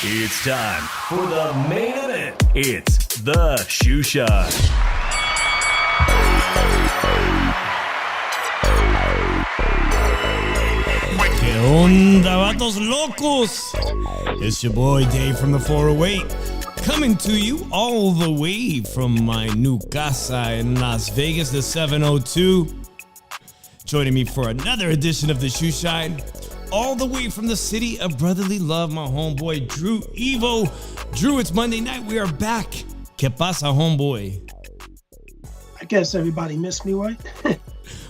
It's time for the main event. It's the Shoe Shot. ¿Qué onda, vatos locos? It's your boy Dave from the 408, coming to you all the way from my new casa in Las Vegas, the 702. Joining me for another edition of the Shoe Shine, all the way from the city of brotherly love, my homeboy Drew Evo. Drew, it's Monday night. We are back. ¿Qué pasa, homeboy? I guess everybody missed me, right?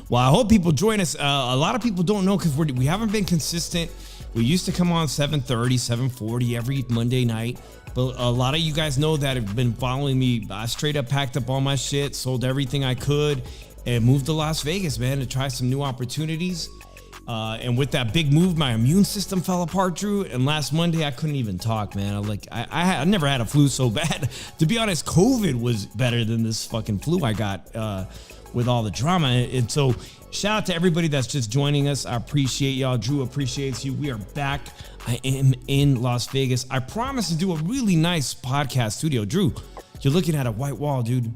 Well, I hope people join us. A lot of people don't know because we haven't been consistent. We used to come on 7:30, 7:40 every Monday night. But a lot of you guys know that have been following me. I straight up packed up all my shit, sold everything I could, and moved to Las Vegas, man, to try some new opportunities. And with that big move, my immune system fell apart, Drew. And last Monday, I couldn't even talk, man. I never had a flu so bad. To be honest, COVID was better than this fucking flu I got with all the drama. And so shout out to everybody that's just joining us. I appreciate y'all. Drew appreciates you. We are back. I am in Las Vegas. I promise to do a really nice podcast studio. Drew, you're looking at a white wall, dude.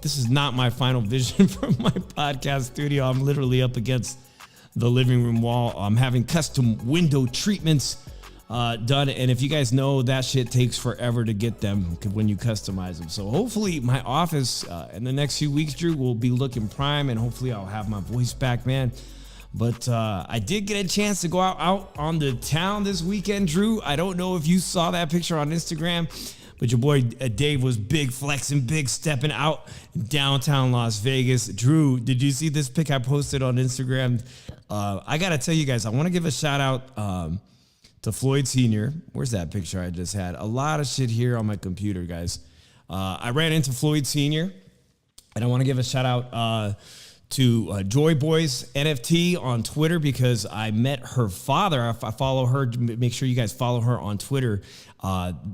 This is not my final vision for my podcast studio. I'm literally up against the living room wall. I'm having custom window treatments done, and if you guys know, that shit takes forever to get them when you customize them. So hopefully my office in the next few weeks, Drew, will be looking prime, and hopefully I'll have my voice back, man. But I did get a chance to go out on the town this weekend, Drew. I don't know if you saw that picture on Instagram, but your boy Dave was big flexing, big stepping out downtown Las Vegas. Drew, did you see this pic I posted on Instagram? I got to tell you guys, I want to give a shout out to Floyd Sr. Where's that picture I just had? A lot of shit here on my computer, guys. I ran into Floyd Sr. and I want to give a shout out to Joy Boys NFT on Twitter because I met her father. I follow her. Make sure you guys follow her on Twitter.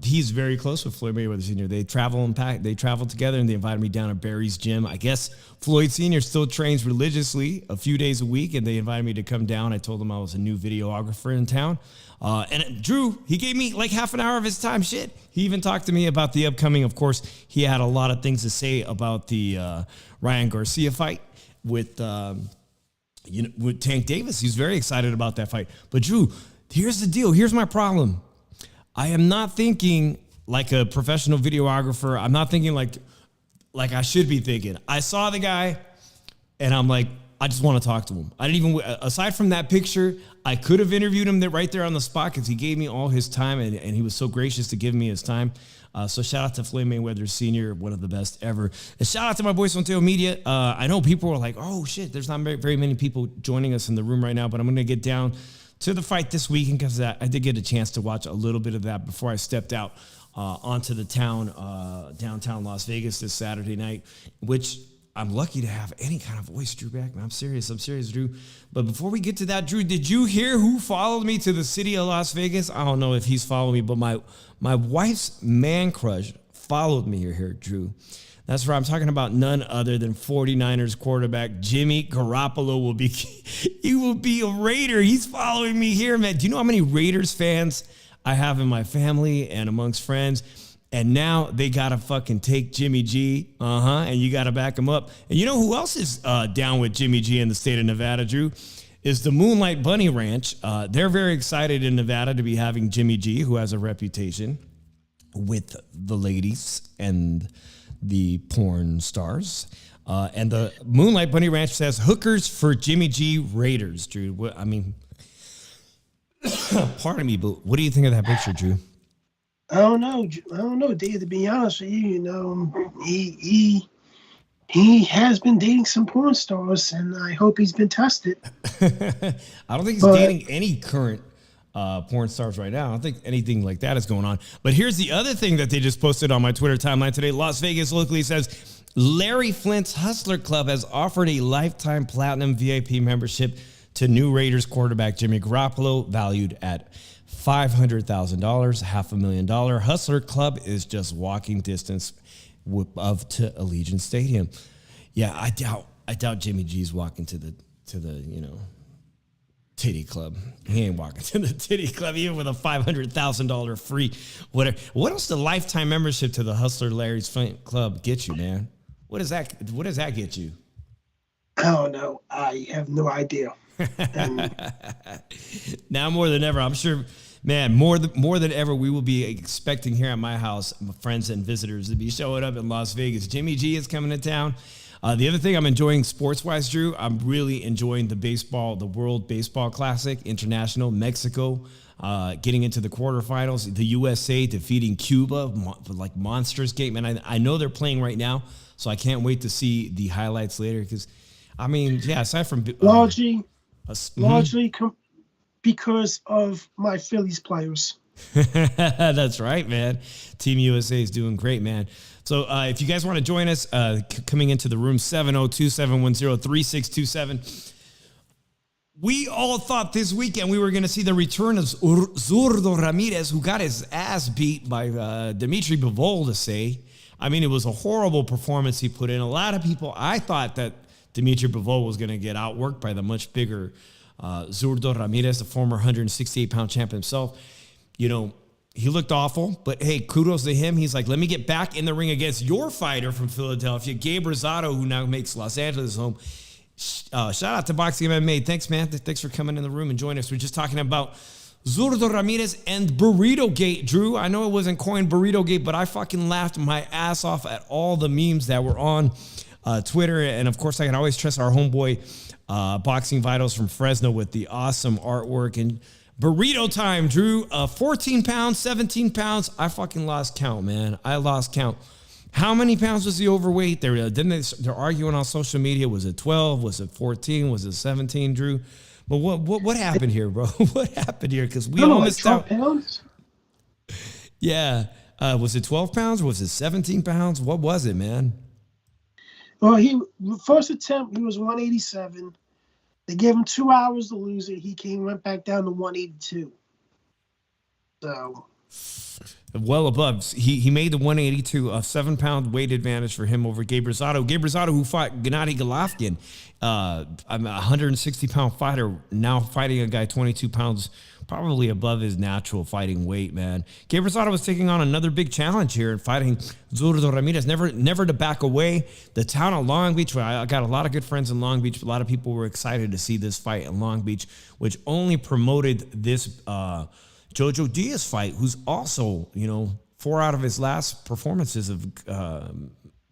He's very close with Floyd Mayweather Sr. They travel together, and they invited me down to Barry's gym. I guess Floyd Sr. still trains religiously a few days a week, and they invited me to come down. I told them I was a new videographer in town. And Drew, he gave me like half an hour of his time. Shit. He even talked to me about the upcoming. Of course, he had a lot of things to say about the Ryan Garcia fight with with Tank Davis. He's very excited about that fight. But Drew, here's the deal. Here's my problem. I am not thinking like a professional videographer. I'm not thinking like I should be thinking. I saw the guy and I'm like, I just want to talk to him. I didn't even, aside from that picture, I could have interviewed him right there on the spot because he gave me all his time and he was so gracious to give me his time. So shout out to Floyd Mayweather Sr., one of the best ever. And shout out to my boys from Tail Media. I know people were like, oh shit, there's not very many people joining us in the room right now, but I'm going to get down to the fight this weekend because I did get a chance to watch a little bit of that before I stepped out onto the town, downtown Las Vegas this Saturday night, which I'm lucky to have any kind of voice, Drew, back. Man, I'm serious, Drew. But before we get to that, Drew, did you hear who followed me to the city of Las Vegas? I don't know if he's following me, but my wife's man crush followed me here, Drew. That's right. I'm talking about none other than 49ers quarterback Jimmy Garoppolo he will be a Raider. He's following me here, man. Do you know how many Raiders fans I have in my family and amongst friends? And now they got to fucking take Jimmy G. And you got to back him up. And you know who else is down with Jimmy G in the state of Nevada, Drew? is the Moonlight Bunny Ranch. They're very excited in Nevada to be having Jimmy G, who has a reputation with the ladies and the porn stars. And the Moonlight Bunny Ranch says hookers for Jimmy G Raiders, Drew. I mean, pardon me, but what do you think of that picture, Drew? I don't know, Dave. To be honest with you, he has been dating some porn stars, and I hope he's been tested. I don't think he's dating any current porn stars right now. I don't think anything like that is going on. But here's the other thing that they just posted on my Twitter timeline today. Las Vegas locally says Larry Flint's Hustler Club has offered a lifetime platinum VIP membership to new Raiders quarterback Jimmy Garoppolo, valued at $500,000, $500,000. Hustler Club is just walking distance to Allegiant Stadium. Yeah, I doubt Jimmy G's walking to the titty club. He ain't walking to the titty club even with a $500,000 free whatever. What else does the lifetime membership to the Hustler Larry's Flint Club get you, man? What does that get you? I don't know. I have no idea. Now more than ever, I'm sure, man, more than ever, we will be expecting here at my house, my friends and visitors to be showing up in Las Vegas. Jimmy G is coming to town. The other thing I'm enjoying sports-wise, Drew, I'm really enjoying the World Baseball Classic, International, Mexico, getting into the quarterfinals, the USA defeating Cuba, like monstrous game. And I know they're playing right now, so I can't wait to see the highlights later because, I mean, yeah, aside from... largely because of my Phillies players. That's right, man. Team USA is doing great, man. So if you guys want to join us, coming into the room, 702-710-3627. We all thought this weekend we were going to see the return of Zurdo Ramirez, who got his ass beat by Dimitri Bivol, to say. I mean, it was a horrible performance he put in. A lot of people, I thought that Dimitri Bivol was going to get outworked by the much bigger Zurdo Ramirez, the former 168-pound champ himself. You know, he looked awful, but hey, kudos to him. He's like, let me get back in the ring against your fighter from Philadelphia, Gabe Rosado, who now makes Los Angeles home. Shout out to Boxing MMA. Thanks, man. Thanks for coming in the room and joining us. We're just talking about Zurdo Ramirez and Burrito Gate. Drew, I know it wasn't coined Burrito Gate, but I fucking laughed my ass off at all the memes that were on Twitter. And of course, I can always trust our homeboy, Boxing Vitals from Fresno, with the awesome artwork. And burrito time, Drew. 14 pounds, 17 pounds. I fucking lost count, man. I lost count. How many pounds was he overweight? They're arguing on social media. Was it 12? Was it 14? Was it 17, Drew? But what happened here, bro? What happened here? Because we almost like 12 pounds? Yeah. Was it 12 pounds? Was it 17 pounds? What was it, man? Well, first attempt, he was 187. They gave him 2 hours to lose it. He went back down to 182. So, well above. He made the 182, a 7-pound weight advantage for him over Gabe Rosado. Gabe Rosado, who fought Gennady Golovkin, I'm a 160-pound fighter, now fighting a guy 22 pounds, probably above his natural fighting weight, man. Gabe Rosado was taking on another big challenge here and fighting Zurdo Ramirez, never to back away. The town of Long Beach, where I got a lot of good friends in Long Beach. A lot of people were excited to see this fight in Long Beach, which only promoted this Jojo Diaz fight, who's also, 4 out of his last performances have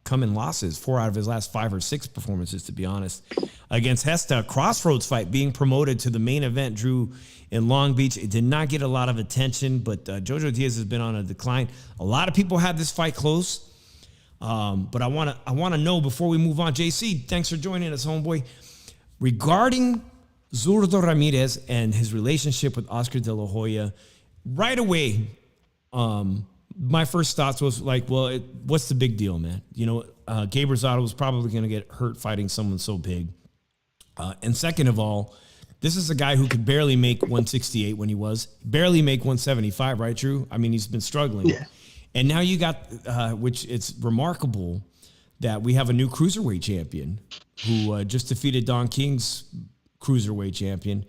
come in losses. 4 out of his last 5 or 6 performances, to be honest, against Hesta. Crossroads fight being promoted to the main event, Drew, in Long Beach. It did not get a lot of attention, but Jojo Diaz has been on a decline. A lot of people had this fight close, but I want to know before we move on. JC, thanks for joining us, homeboy. Regarding Zurdo Ramirez and his relationship with Oscar De La Hoya, right away, my first thoughts was like, well, what's the big deal, man? Gabe Rosado was probably going to get hurt fighting someone so big. And second of all, this is a guy who could barely make 168 when he barely make 175, right, Drew? I mean, he's been struggling. Yeah. And now you got, which it's remarkable that we have a new cruiserweight champion who just defeated Don King's cruiserweight champion.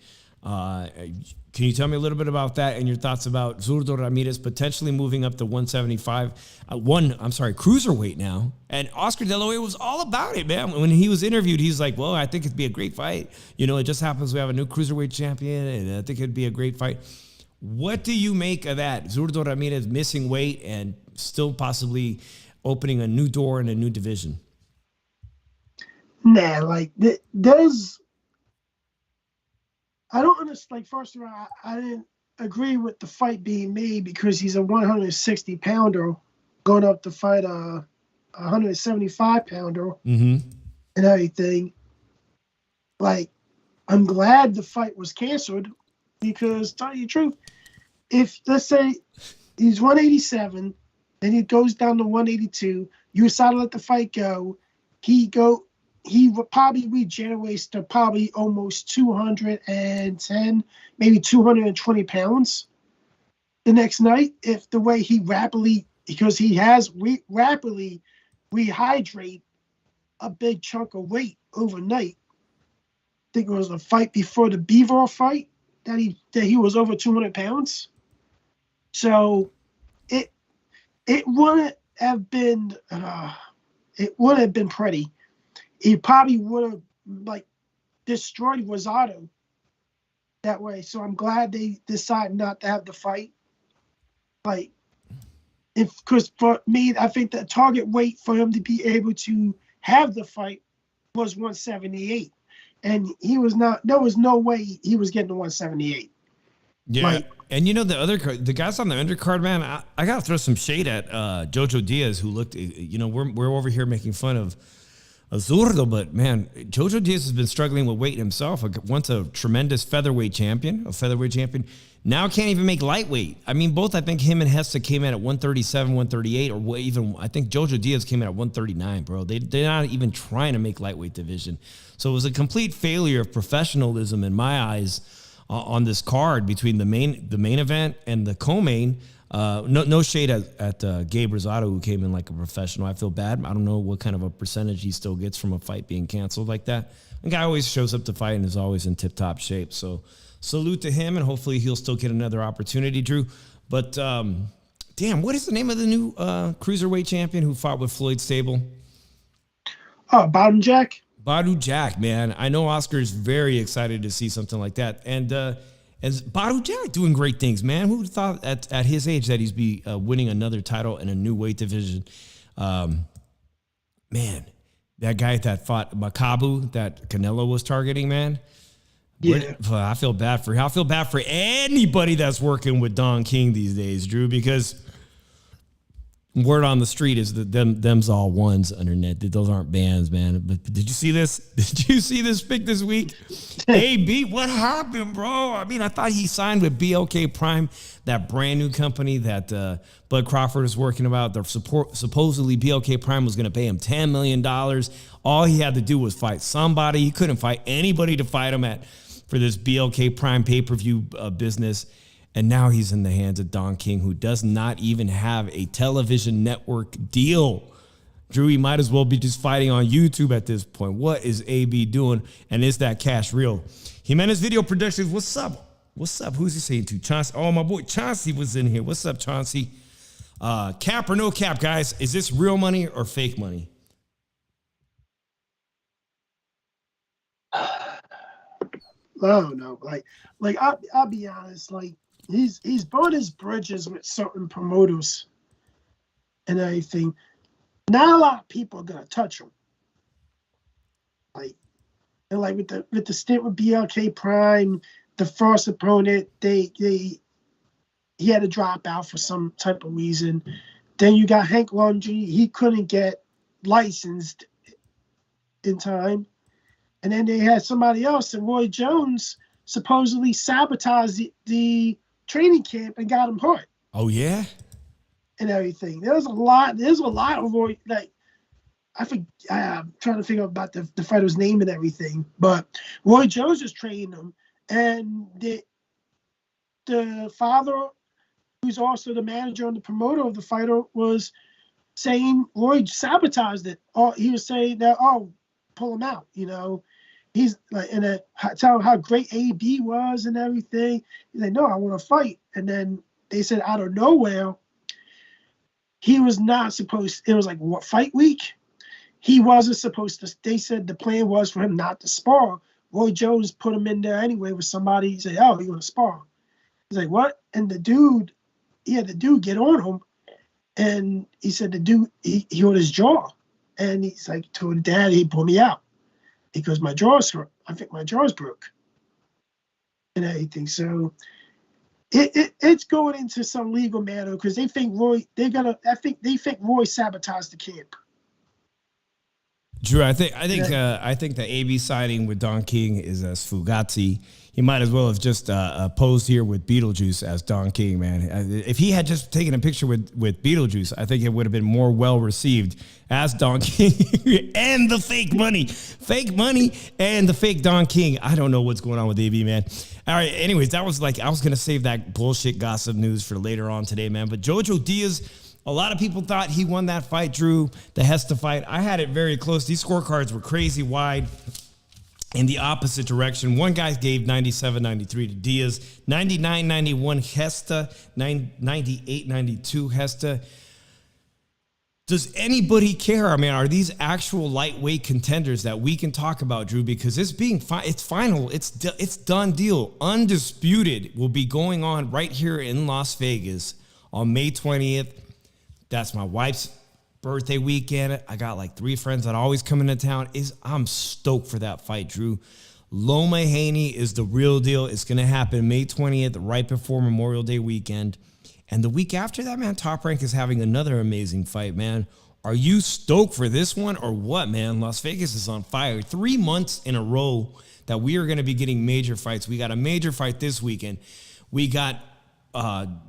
Can you tell me a little bit about that and your thoughts about Zurdo Ramirez potentially moving up to 175, cruiserweight now? And Oscar De La Hoya was all about it, man. When he was interviewed, he's like, well, I think it'd be a great fight. You know, it just happens we have a new cruiserweight champion, and I think it'd be a great fight. What do you make of that? Zurdo Ramirez missing weight and still possibly opening a new door in a new division. Nah, like there's. I don't understand. Like, first of all, I didn't agree with the fight being made because he's a 160 pounder going up to fight a 175 pounder and everything. Like, I'm glad the fight was canceled because, to tell you the truth, if let's say he's 187, then he goes down to 182, you decide to let the fight go, he would probably regenerate to probably almost 210, maybe 220 pounds the next night. If the way he because he has rapidly rehydrate a big chunk of weight overnight. I think it was a fight before the Beaver fight that he was over 200 pounds. So it wouldn't have been pretty. He probably would have destroyed Zurdo that way. So I'm glad they decided not to have the fight. Because for me, I think the target weight for him to be able to have the fight was 178, and he was not. There was no way he was getting to 178. Yeah, and the guys on the undercard, man, I gotta throw some shade at Jojo Diaz, who looked. We're over here making fun of Zurdo, but man, Jojo Diaz has been struggling with weight himself. Once a tremendous featherweight champion, now can't even make lightweight. I mean, both, I think him and Hesta came in at 137, 138, or even, I think Jojo Diaz came in at 139, bro. They're not even trying to make lightweight division. So it was a complete failure of professionalism in my eyes on this card between the main event and the co-main. No shade at Gabe Rosado, who came in like a professional. I feel bad. I don't know what kind of a percentage he still gets from a fight being canceled like that. The guy always shows up to fight and is always in tip-top shape. So salute to him, and hopefully he'll still get another opportunity, Drew. But, damn, what is the name of the new cruiserweight champion who fought with Floyd Stable? Oh, Badu Jack. Badu Jack, man. I know Oscar's very excited to see something like that. And Badu Jack doing great things, man. Who would have thought at his age that he's be winning another title in a new weight division? Man, that guy that fought Makabu, that Canelo was targeting, man. Yeah, I feel bad for him. I feel bad for anybody that's working with Don King these days, Drew, because word on the street is that them's all ones underneath. Those aren't bands, man. But did you see this? Did you see this pick this week? AB, what happened, bro? I mean, I thought he signed with BLK Prime, that brand new company that Bud Crawford is working about. Supposedly BLK Prime was going to pay him $10 million. All he had to do was fight somebody. He couldn't fight anybody to fight him for this BLK Prime pay-per-view business. And now he's in the hands of Don King, who does not even have a television network deal. Drew, he might as well be just fighting on YouTube at this point. What is AB doing? And is that cash real? Jimenez Video Productions, what's up? What's up? Who's he saying to? Chauncey. Oh, my boy Chauncey was in here. What's up, Chauncey? Cap or no cap, guys? Is this real money or fake money? Oh no, I'll be honest, he's burned his bridges with certain promoters and everything. Not a lot of people are gonna touch him. With the stint with BLK Prime, the first opponent, he had to drop out for some type of reason. Then you got Hank Laundrie, he couldn't get licensed in time. And then they had somebody else, and Roy Jones supposedly sabotaged the training camp and got him hurt. Oh yeah, and everything. There's a lot of Roy. I'm trying to figure out about the fighter's name and everything. But Roy Jones is training him, and the father, who's also the manager and the promoter of the fighter, was saying Roy sabotaged it. He was saying that, pull him out. he's like, and then tell him how great AB was and everything. He's like, no, I want to fight. And then they said out of nowhere, he was not supposed. It was like what, fight week. He wasn't supposed to. They said the plan was for him not to spar. Roy Jones put him in there anyway with somebody. He said, "Oh, you want to spar?" He's like, "What?" And the dude get on him, and he said the dude he hurt his jaw, and he's like told Dad he pulled me out because my jaw's hurt. I think my jaw's broke, and everything. So it's going into some legal matter because they think Roy. They think Roy sabotaged the camp. Drew, I think the AB signing with Don King is as Fugazi. He might as well have just posed here with Beetlejuice as Don King, man. If he had just taken a picture with Beetlejuice, I think it would have been more well received as Don King and the fake money and the fake Don King. I don't know what's going on with AB, man. All right. Anyways, that was like I was gonna save that bullshit gossip news for later on today, man. But Jojo Diaz. A lot of people thought he won that fight, Drew, the Hesta fight. I had it very close. These scorecards were crazy wide in the opposite direction. One guy gave 97-93 to Diaz, 99-91 Hesta, 98-92 Hesta. Does anybody care? I mean, are these actual lightweight contenders that we can talk about, Drew? Because it's final. It's done deal. Undisputed will be going on right here in Las Vegas on May 20th. That's my wife's birthday weekend. I got like 3 friends that always come into town. I'm stoked for that fight, Drew. Loma Haney is the real deal. It's going to happen May 20th, right before Memorial Day weekend. And the week after that, man, Top Rank is having another amazing fight, man. Are you stoked for this one or what, man? Las Vegas is on fire. 3 months in a row that we are going to be getting major fights. We got a major fight this weekend. We got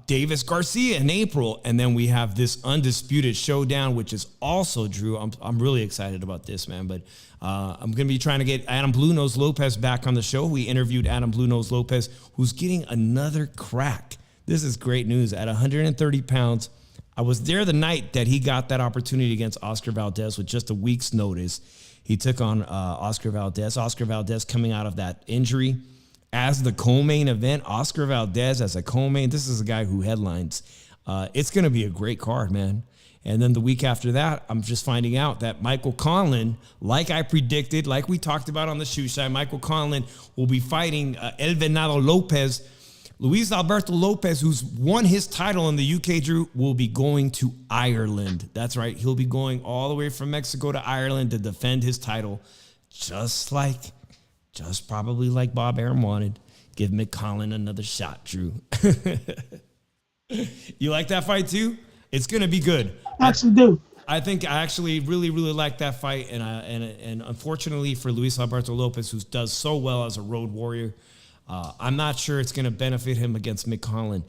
Davis Garcia in April, and then we have this undisputed showdown, which is also, Drew, I'm really excited about this, man. But I'm going to be trying to get Adam Blue Nose Lopez back on the show. We interviewed Adam Blue Nose Lopez, who's getting another crack. This is great news. At 130 pounds, I was there the night that he got that opportunity against Oscar Valdez with just a week's notice. He took on Oscar Valdez. Oscar Valdez coming out of that injury. As the co-main event, Oscar Valdez as a co-main. This is a guy who headlines. It's going to be a great card, man. And then the week after that, I'm just finding out that Michael Conlan, like I predicted, like we talked about on the shoe side, Michael Conlan will be fighting El Venado Lopez. Luis Alberto Lopez, who's won his title in the UK, Drew, will be going to Ireland. That's right. He'll be going all the way from Mexico to Ireland to defend his title, just probably like Bob Arum wanted. Give McCollin another shot, Drew. You like that fight too? It's going to be good. I actually do. I think I actually really, really like that fight. And unfortunately for Luis Alberto Lopez, who does so well as a road warrior, I'm not sure it's going to benefit him against McCollin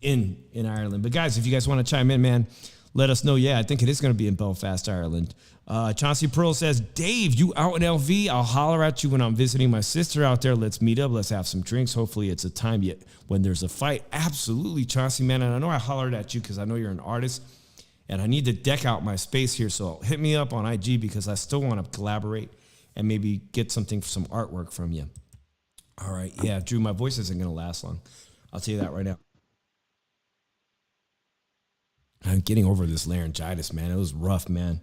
in Ireland. But guys, if you guys want to chime in, man, let us know. Yeah, I think it is going to be in Belfast, Ireland. Chauncey Pearl says, Dave, you out in LV? I'll holler at you when I'm visiting my sister out there. Let's meet up. Let's have some drinks. Hopefully it's a time yet when there's a fight. Absolutely, Chauncey, man. And I know I hollered at you because I know you're an artist and I need to deck out my space here. So hit me up on IG because I still want to collaborate and maybe get some artwork from you. All right. Yeah, Drew, my voice isn't going to last long. I'll tell you that right now. I'm getting over this laryngitis, man. It was rough, man.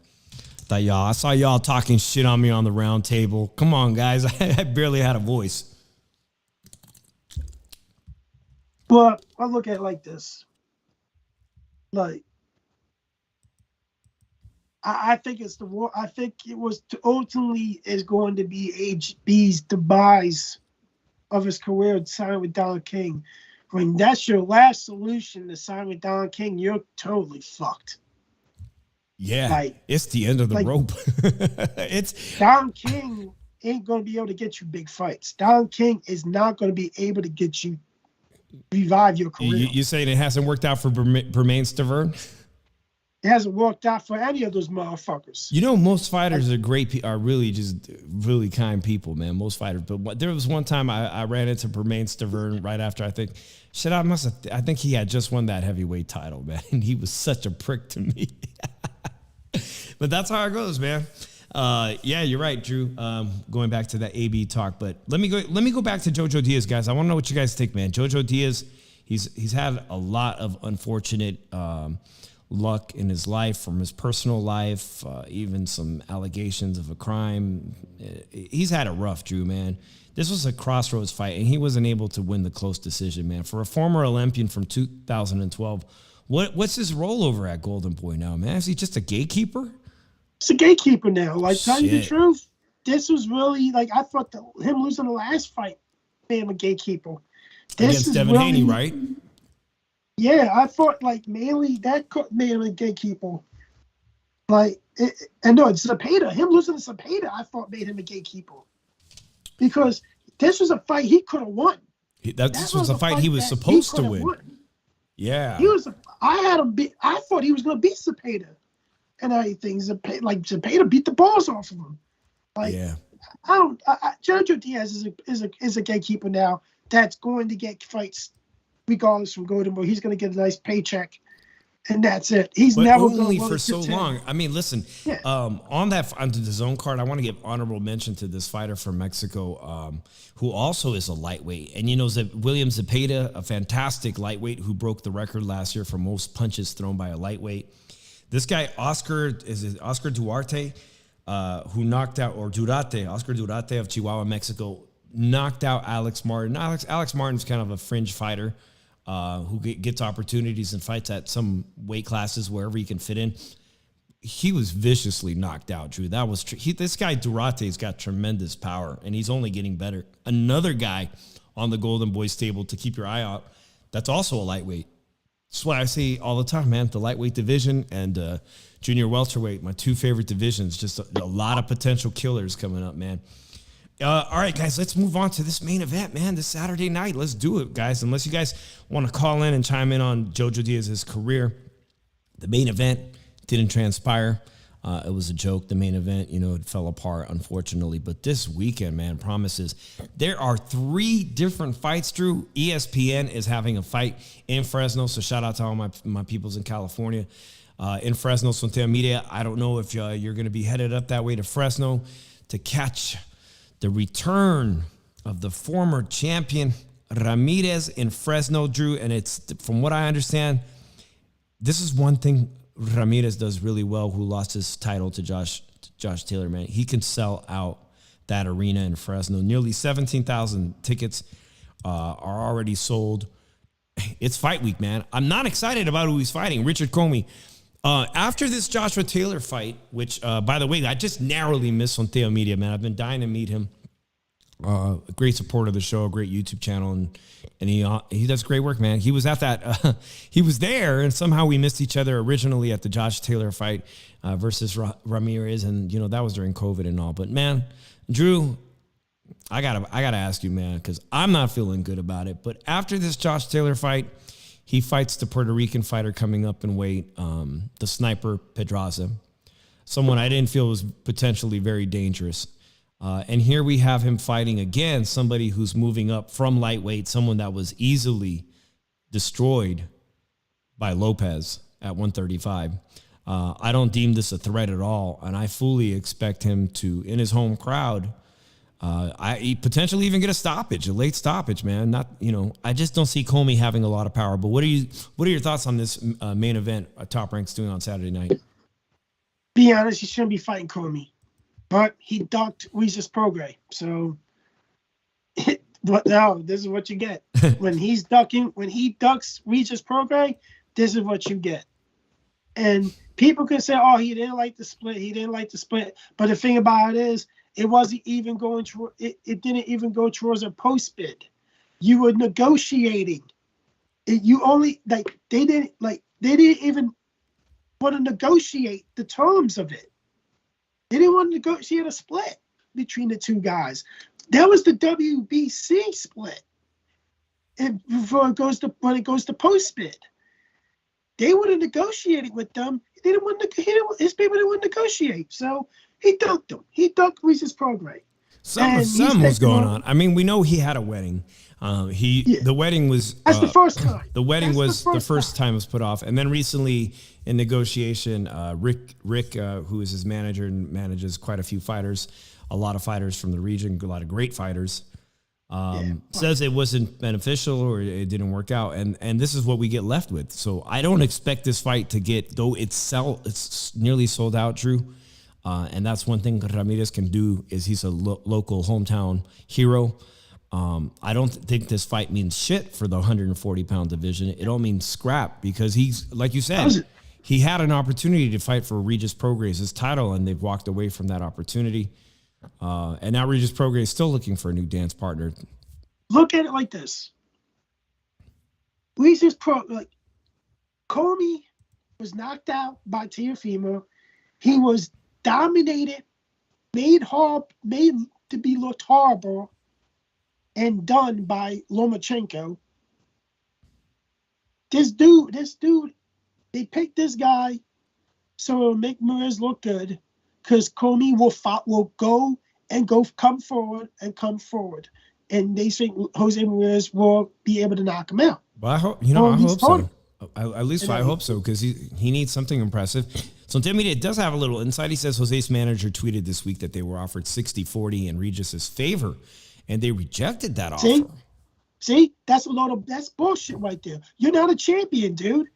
I saw y'all talking shit on me on the round table. Come on, guys. I barely had a voice. But I look at it like this. Like, I think it's the war. I think it was ultimately is going to be HB's demise of his career to sign with Don King. When that's your last solution to sign with Don King, you're totally fucked. Yeah, like, it's the end of the rope. It's Don King ain't going to be able to get you big fights. Don King is not going to be able to get you revive your career. You saying it hasn't worked out for Bermain Stavern? It hasn't worked out for any of those motherfuckers. You know, most fighters are really just really kind people, man. Most fighters. But there was one time I ran into Bermain Stavern right after I think he had just won that heavyweight title, man. And he was such a prick to me. But that's how it goes, man. Yeah, you're right, Drew. Going back to that AB talk, but let me go back to Jojo Diaz, guys. I want to know what you guys think, man. Jojo Diaz, he's had a lot of unfortunate luck in his life, from his personal life, even some allegations of a crime. He's had it rough, Drew, man. This was a crossroads fight, and he wasn't able to win the close decision, man. For a former Olympian from 2012, what's his role over at Golden Boy now, man? Is he just a gatekeeper? He's a gatekeeper now. Like, tell you the truth, this was really, like, I thought him losing the last fight made him a gatekeeper. Against Devin Haney, right? Yeah, I thought, like, mainly that made him a gatekeeper. Like, and no, Zepeda, him losing to Zepeda, I thought made him a gatekeeper. Because this was a fight he could have won. This was a fight he was supposed to win. Yeah. I thought he was going to beat Zepeda and everything. Zepeda beat the balls off of him. Like, yeah. Jojo Diaz is a gatekeeper now that's going to get fights regardless from Golden Boy. He's going to get a nice paycheck, and that's it. He's never only for so long. I mean, listen, on the zone card, I want to give honorable mention to this fighter from Mexico, who also is a lightweight. And you know, William Zepeda, a fantastic lightweight who broke the record last year for most punches thrown by a lightweight. This guy, Oscar Duarte, who knocked out, Oscar Duarte of Chihuahua, Mexico, knocked out Alex Martin. Alex Martin's kind of a fringe fighter who gets opportunities and fights at some weight classes wherever he can fit in. He was viciously knocked out, Drew. That was this guy Duarte's got tremendous power, and he's only getting better. Another guy on the Golden Boys table to keep your eye out. That's also a lightweight. That's what I say all the time, man. The lightweight division and junior welterweight, my two favorite divisions. Just a lot of potential killers coming up, man. All right, guys, let's move on to this main event, man, this Saturday night. Let's do it, guys. Unless you guys want to call in and chime in on Jojo Diaz's career. The main event didn't transpire. It was a joke, the main event. You know, it fell apart, unfortunately. But this weekend, man, promises. There are 3 different fights, Drew. ESPN is having a fight in Fresno, so shout out to all my peoples in California. In Fresno, Frontera Media. I don't know if you're going to be headed up that way to Fresno to catch the return of the former champion Ramirez in Fresno, Drew. And it's, from what I understand, this is one thing Ramirez does really well, who lost his title to Josh Taylor, man. He can sell out that arena in Fresno. Nearly 17,000 tickets are already sold. It's fight week, man. I'm not excited about who he's fighting. Richard Comey. After this Joshua Taylor fight, which, by the way, I just narrowly missed on Theo Media, man. I've been dying to meet him. A great supporter of the show, a great YouTube channel, and he does great work, man. He was at that, he was there, and somehow we missed each other originally at the Josh Taylor fight versus Ramirez, and you know that was during COVID and all. But man, Drew, I gotta ask you, man, because I'm not feeling good about it. But after this Josh Taylor fight, he fights the Puerto Rican fighter coming up in weight, the sniper Pedraza, someone I didn't feel was potentially very dangerous. And here we have him fighting again, somebody who's moving up from lightweight, someone that was easily destroyed by Lopez at 135. I don't deem this a threat at all, and I fully expect him to, in his home crowd, potentially even get a late stoppage, man. I just don't see Comey having a lot of power. But what are your thoughts on this main event Top Rank's doing on Saturday night? Be honest, he shouldn't be fighting Comey. But he ducked Regis Prograis. So, but no, this is what you get. When he ducks Regis Prograis, this is what you get. And people can say, oh, he didn't like the split. But the thing about it is, it wasn't even going to, it didn't even go towards a post bid. You were negotiating. They didn't even want to negotiate the terms of it. They didn't want to negotiate a split between the two guys. That was the WBC split. And when it goes to post bid, they would have negotiated with them. His people didn't want to negotiate. So he dunked them. He dunked Regis Prograis. Something was going on. I mean, we know he had a wedding. The wedding was that's the first time. The wedding was the first time it was put off, and then recently in negotiation, Rick, who is his manager and manages quite a few fighters, a lot of fighters from the region, a lot of great fighters, says it wasn't beneficial or it didn't work out, and this is what we get left with. So I don't expect this fight to get, though it's nearly sold out, Drew. And that's one thing Ramirez can do is he's a local hometown hero. I don't think this fight means shit for the 140-pound division. It all means scrap because he's, like you said, he had an opportunity to fight for Regis Prograis' title, and they've walked away from that opportunity. And now Regis Prograis is still looking for a new dance partner. Look at it like this. Regis Comey was knocked out by Teofimo. He was dominated, made to be looked horrible, and done by Lomachenko. This dude, they picked this guy so it'll make Ramirez look good because Comey will come forward. And they think Jose Ramirez will be able to knock him out. Well, I hope so. At least I hope so because he needs something impressive. So Timmy does have a little insight. He says Jose's manager tweeted this week that they were offered 60-40 in Regis's favor, and they rejected that offer. See, that's bullshit right there. You're not a champion, dude.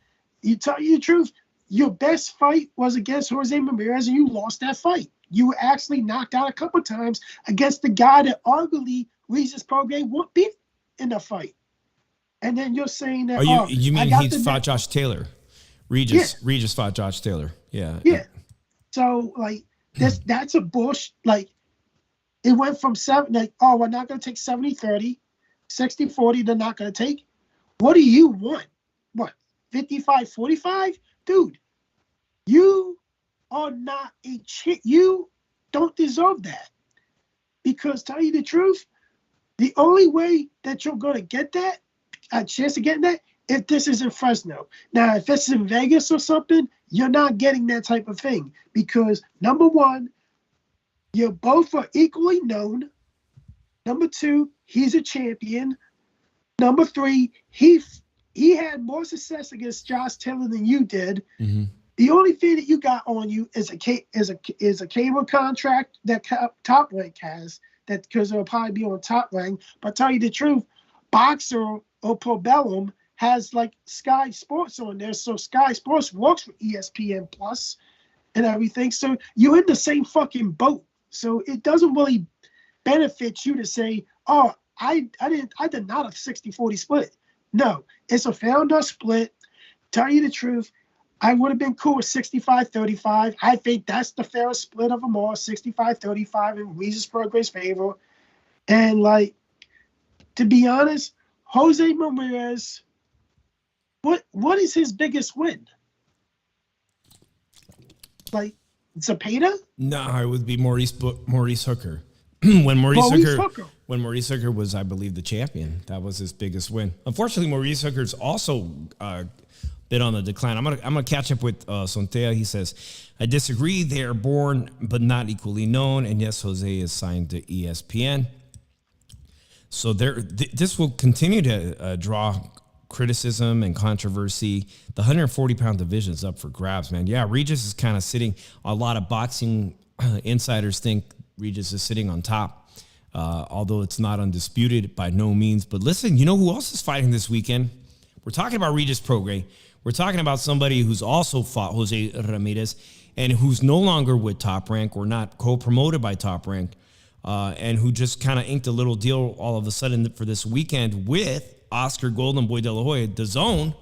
You tell you the truth. Your best fight was against Jose Ramirez, and you lost that fight. You were actually knocked out a couple times against the guy that arguably Regis Prograis won't beat in the fight. And then you're saying that. You mean he fought Josh Taylor? Regis fought Josh Taylor. Yeah. Yeah. So that's a bush. Like it went from we're not going to take 70-30, 60-40. They're not going to take. What do you want? What 55-45, dude? You are not a chick. You don't deserve that. Because tell you the truth, the only way that you're going to get that, a chance of getting that, if this is in Fresno. Now, if it's in Vegas or something, you're not getting that type of thing. Because, number one, you both are equally known. Number two, he's a champion. Number three, he had more success against Josh Taylor than you did. Mm-hmm. The only thing that you got on you is a cable contract that Top Rank has, that because it'll probably be on Top Rank. But tell you the truth, Boxer or Probellum has like Sky Sports on there, so Sky Sports works for ESPN Plus and everything. So you're in the same fucking boat. So it doesn't really benefit you to say, "Oh, I did not a 60-40 split." No, it's a founder split. Tell you the truth, I would have been cool with 65-35. I think that's the fairest split of them all, 65-35 in Regis Prograis' favor. And to be honest, Jose Ramirez, what is his biggest win? Zepeda? No, it would be Maurice Hooker. When Maurice Hooker was, I believe, the champion, that was his biggest win. Unfortunately, Maurice Hooker's also bit on the decline. I'm gonna catch up with Sontea. He says, I disagree. They are born but not equally known. And yes, Jose is signed to ESPN. So this will continue to draw criticism and controversy. The 140-pound division is up for grabs, man. Yeah, Regis is kind of sitting. A lot of boxing insiders think Regis is sitting on top, although it's not undisputed by no means. But listen, you know who else is fighting this weekend? We're talking about Regis Prograis. We're talking about somebody who's also fought Jose Ramirez and who's no longer with Top Rank or not co-promoted by Top Rank, and who just kind of inked a little deal all of a sudden for this weekend with Oscar Golden Boy De La Hoya. DAZN.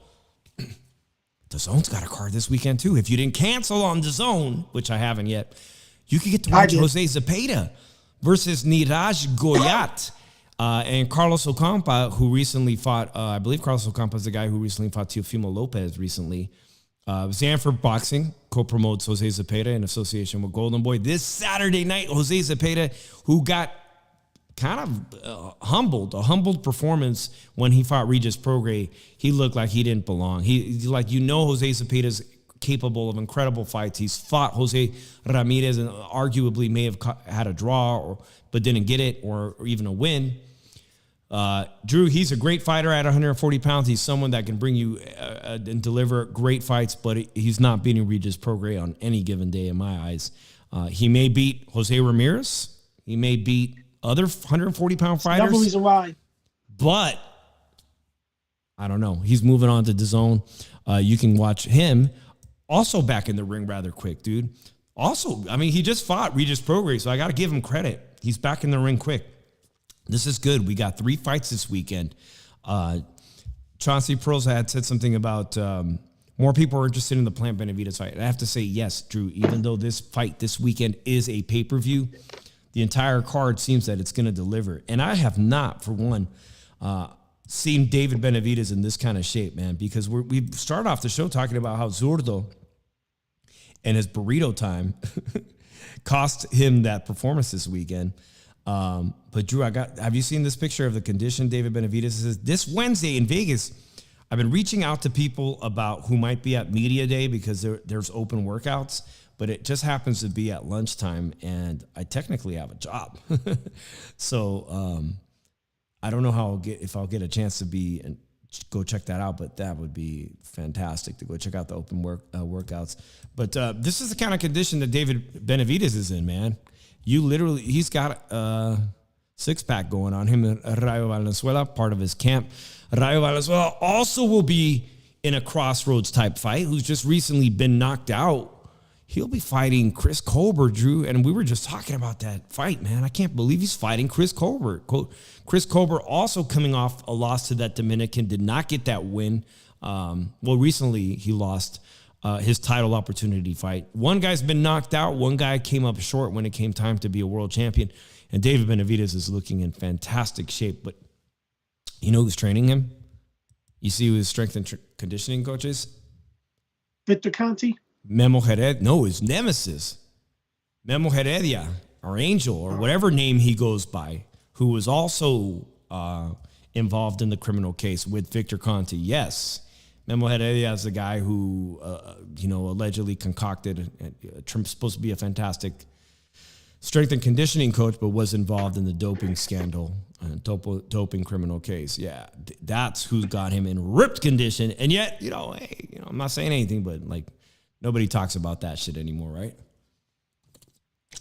DAZN's got a card this weekend too. If you didn't cancel on DAZN, which I haven't yet, you could get to watch Jose Zepeda versus Niraj Goyat. And Carlos Ocampa, who recently fought, I believe Carlos Ocampa is the guy who recently fought Teofimo Lopez recently. Zanford Boxing co-promotes Jose Zepeda in association with Golden Boy. This Saturday night, Jose Zepeda, who got kind of a humbled performance when he fought Regis Prograis. He looked like he didn't belong. Jose Zepeda's capable of incredible fights. He's fought Jose Ramirez and arguably may have had a draw but didn't get it or even a win. Drew, he's a great fighter at 140 pounds. He's someone that can bring you and deliver great fights, but he's not beating Regis Prograis on any given day in my eyes. He may beat Jose Ramirez. He may beat other 140-pound fighters. That's the reason why. But I don't know. He's moving on to DAZN. You can watch him also back in the ring rather quick, dude. Also, I mean, he just fought Regis Prograis, so I got to give him credit. He's back in the ring quick. This is good. We got 3 fights this weekend. Chauncey Pearls had said something about more people are interested in the Plant Benavidez fight. And I have to say, yes, Drew, even though this fight this weekend is a pay-per-view, the entire card seems that it's going to deliver. And I have not, for one, seen David Benavidez in this kind of shape, man, because we started off the show talking about how Zurdo and his burrito time cost him that performance this weekend. But Drew, have you seen this picture of the condition David Benavidez is? This Wednesday in Vegas, I've been reaching out to people about who might be at Media Day because there's open workouts, but it just happens to be at lunchtime, and I technically have a job. So I don't know if I'll get a chance to be and go check that out, but that would be fantastic to go check out the open workouts. But this is the kind of condition that David Benavidez is in, man. He's got a 6-pack going on. Him and Rayo Valenzuela, part of his camp. Rayo Valenzuela also will be in a crossroads type fight, who's just recently been knocked out. He'll be fighting Chris Colbert, Drew, and we were just talking about that fight, man. I can't believe he's fighting Chris Colbert. Chris Colbert also coming off a loss to that Dominican, did not get that win. Recently he lost his title opportunity fight. One guy's been knocked out. One guy came up short when it came time to be a world champion. And David Benavidez is looking in fantastic shape. But you know who's training him? You see who his strength and conditioning coach is? Victor Conti? Memo Heredia. No, his nemesis. Memo Heredia, or Angel, or whatever name he goes by, who was also involved in the criminal case with Victor Conti. Yes. Memo Heredia is the guy who, allegedly concocted, supposed to be a fantastic strength and conditioning coach, but was involved in the doping scandal, doping criminal case. Yeah, that's who got him in ripped condition. And yet, I'm not saying anything, but nobody talks about that shit anymore, right?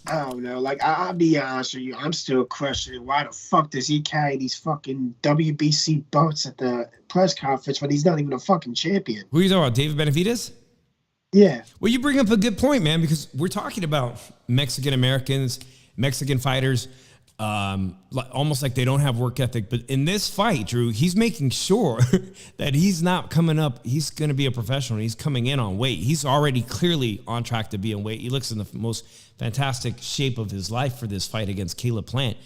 I don't know. I'll be honest with you. I'm still questioning why the fuck does he carry these fucking WBC belts at the press conference when he's not even a fucking champion? Who are you talking about, David Benavidez? Yeah. Well, you bring up a good point, man, because we're talking about Mexican Americans, Mexican fighters, almost like they don't have work ethic. But in this fight, Drew, he's making sure that he's not coming up. He's going to be a professional. He's coming in on weight. He's already clearly on track to be on weight. He looks in the most fantastic shape of his life for this fight against Caleb Plant.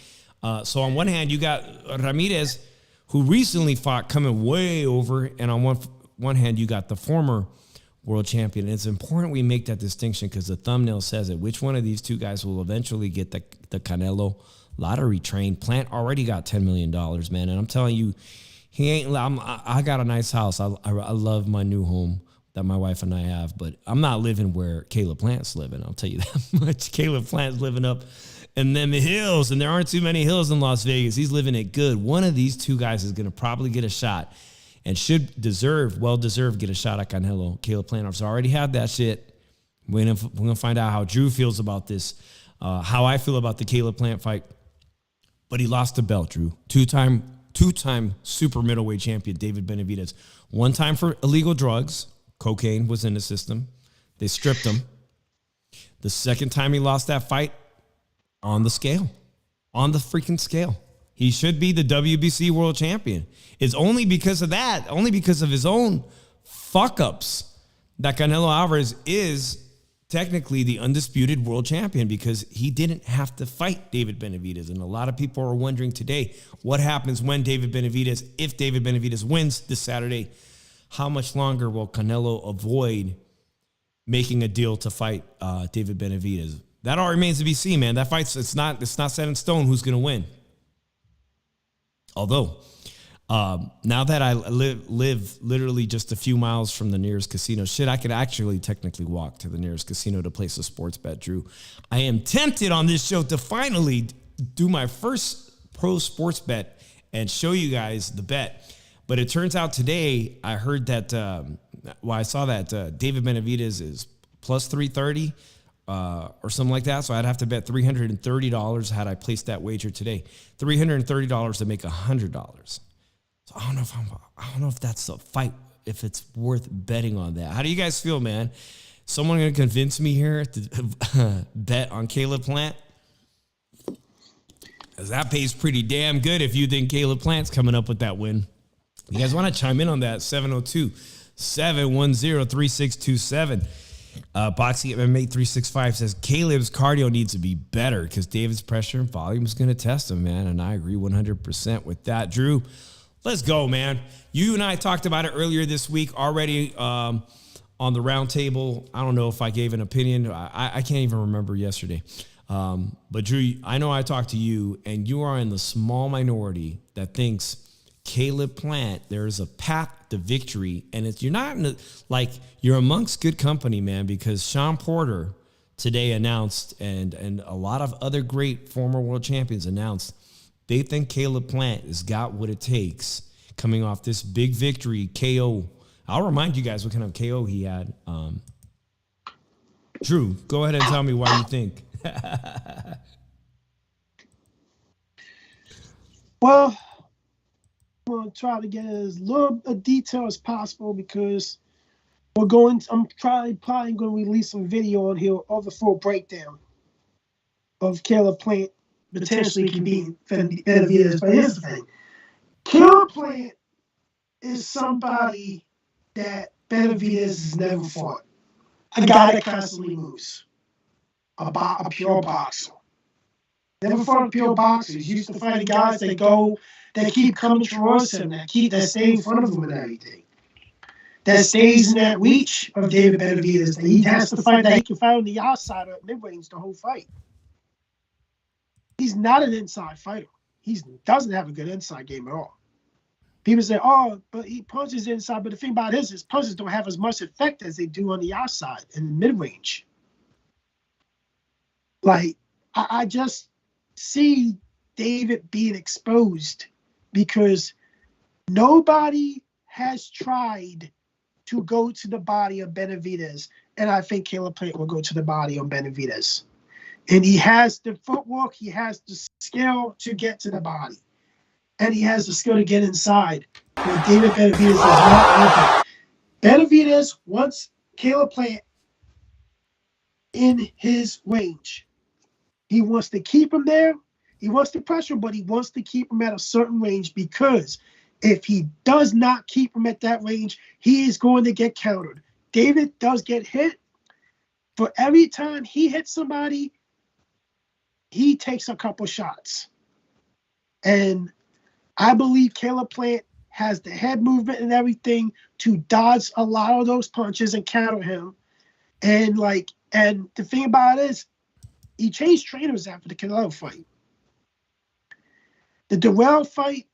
So on one hand, you got Ramirez, who recently fought, coming way over. And on one hand, you got the former world champion. And it's important we make that distinction because the thumbnail says it. Which one of these two guys will eventually get the Canelo lottery train? Plant already got $10 million, man. And I'm telling you, he ain't. I got a nice house. I love my new home that my wife and I have, but I'm not living where Caleb Plant's living. I'll tell you that much. Caleb Plant's living up in them hills, and there aren't too many hills in Las Vegas. He's living it good. One of these two guys is going to probably get a shot and should well deserve get a shot at Canelo. Caleb Plant has already had that shit. We're gonna find out how Drew feels about this, how I feel about the Caleb Plant fight. But he lost the belt, Drew. Two-time super middleweight champion, David Benavidez. One time for illegal drugs. Cocaine was in the system. They stripped him. The second time he lost that fight, on the scale. On the freaking scale. He should be the WBC world champion. It's only because of that, only because of his own fuck-ups, that Canelo Alvarez is technically the undisputed world champion, because he didn't have to fight David Benavidez. And a lot of people are wondering today, what happens when if David Benavidez wins this Saturday, how much longer will Canelo avoid making a deal to fight David Benavidez? That all remains to be seen, man. That fight's it's not set in stone who's going to win. Although Now that I live literally just a few miles from the nearest casino, I could actually technically walk to the nearest casino to place a sports bet, Drew. I am tempted on this show to finally do my first pro sports bet and show you guys the bet. But it turns out today, I heard that, I saw that David Benavidez is plus 330 or something like that. So I'd have to bet $330 had I placed that wager today. $330 to make $100. So I don't know if that's a fight, if it's worth betting on that. How do you guys feel, man? Someone going to convince me here to bet on Caleb Plant? Because that pays pretty damn good if you think Caleb Plant's coming up with that win. You guys want to chime in on that? 702-710-3627. Boxing MMA 365 says Caleb's cardio needs to be better because David's pressure and volume is going to test him, man. And I agree 100% with that. Drew, let's go, man. You and I talked about it earlier this week already on the round table. I don't know if I gave an opinion. I can't even remember yesterday. But Drew, I know I talked to you, and you are in the small minority that thinks Caleb Plant, there's a path to victory, and you're not in you're amongst good company, man, because Sean Porter today announced, and a lot of other great former world champions announced, they think Caleb Plant has got what it takes coming off this big victory, KO. I'll remind you guys what kind of KO he had. Drew, go ahead and tell me why you think. Well, I'm going to try to get as little detail as possible because I'm probably going to release some video on here of the full breakdown of Caleb Plant potentially can beat Benavidez. But here's the thing. Caleb Plant is somebody that Benavidez has never fought. A guy that constantly moves. A pure boxer. Never fought a pure boxer. He's used to fighting guys that keep coming towards him, that stay in front of him and everything. That stays in that reach of David Benavidez. That he has to fight, that he can fight on the outside or at mid-range the whole fight. He's not an inside fighter. He doesn't have a good inside game at all. People say, but he punches inside. But the thing about it is his punches don't have as much effect as they do on the outside and the mid-range. I just see David being exposed because nobody has tried to go to the body of Benavidez, and I think Caleb Plant will go to the body of Benavidez. And he has the footwork, he has the skill to get to the body, and he has the skill to get inside. But David Benavidez is not open. Benavidez wants Caleb Plant in his range. He wants to keep him there. He wants to pressure, but he wants to keep him at a certain range because if he does not keep him at that range, he is going to get countered. David does get hit. For every time he hits somebody, he takes a couple shots. And I believe Caleb Plant has the head movement and everything to dodge a lot of those punches and counter him. And the thing about it is, he changed trainers after the Canelo fight. The Durrell fight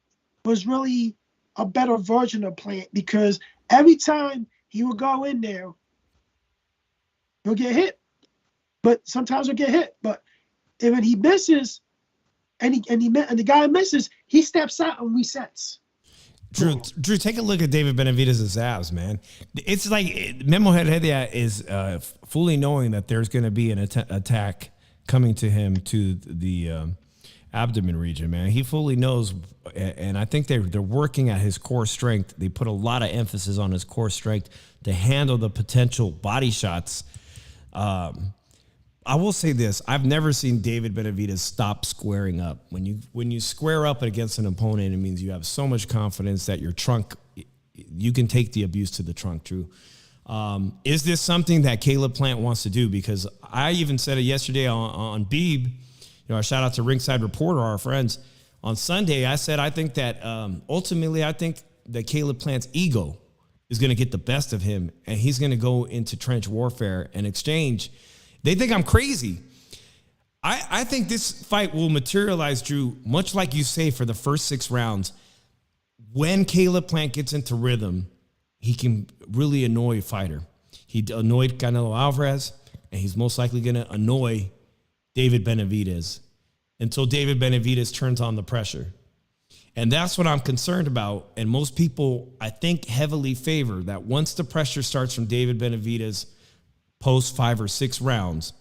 was really a better version of Plant because every time he would go in there, he'll get hit. But sometimes he'll get hit. But when he misses and the guy misses, he steps out and resets. Drew, take a look at David Benavidez's abs, man. It's like Memo Heredia is fully knowing that there's going to be an attack coming to him to the abdomen region, man. He fully knows, and I think they're working at his core strength. They put a lot of emphasis on his core strength to handle the potential body shots. I will say this. I've never seen David Benavidez stop squaring up. When you square up against an opponent, it means you have so much confidence that your trunk, you can take the abuse to the trunk, Drew. Is this something that Caleb Plant wants to do? Because I even said it yesterday on Beeb, a shout out to Ringside Reporter, our friends. On Sunday, I said, I think that ultimately, I think that Caleb Plant's ego is going to get the best of him, and he's going to go into trench warfare and exchange. They think I'm crazy. I think this fight will materialize, Drew, much like you say for the first 6 rounds. when Caleb Plant gets into rhythm, he can really annoy a fighter. He annoyed Canelo Alvarez, and he's most likely going to annoy David Benavidez until David Benavidez turns on the pressure. And that's what I'm concerned about. And most people, I think, heavily favor that once the pressure starts from David Benavidez post 5 or 6 rounds,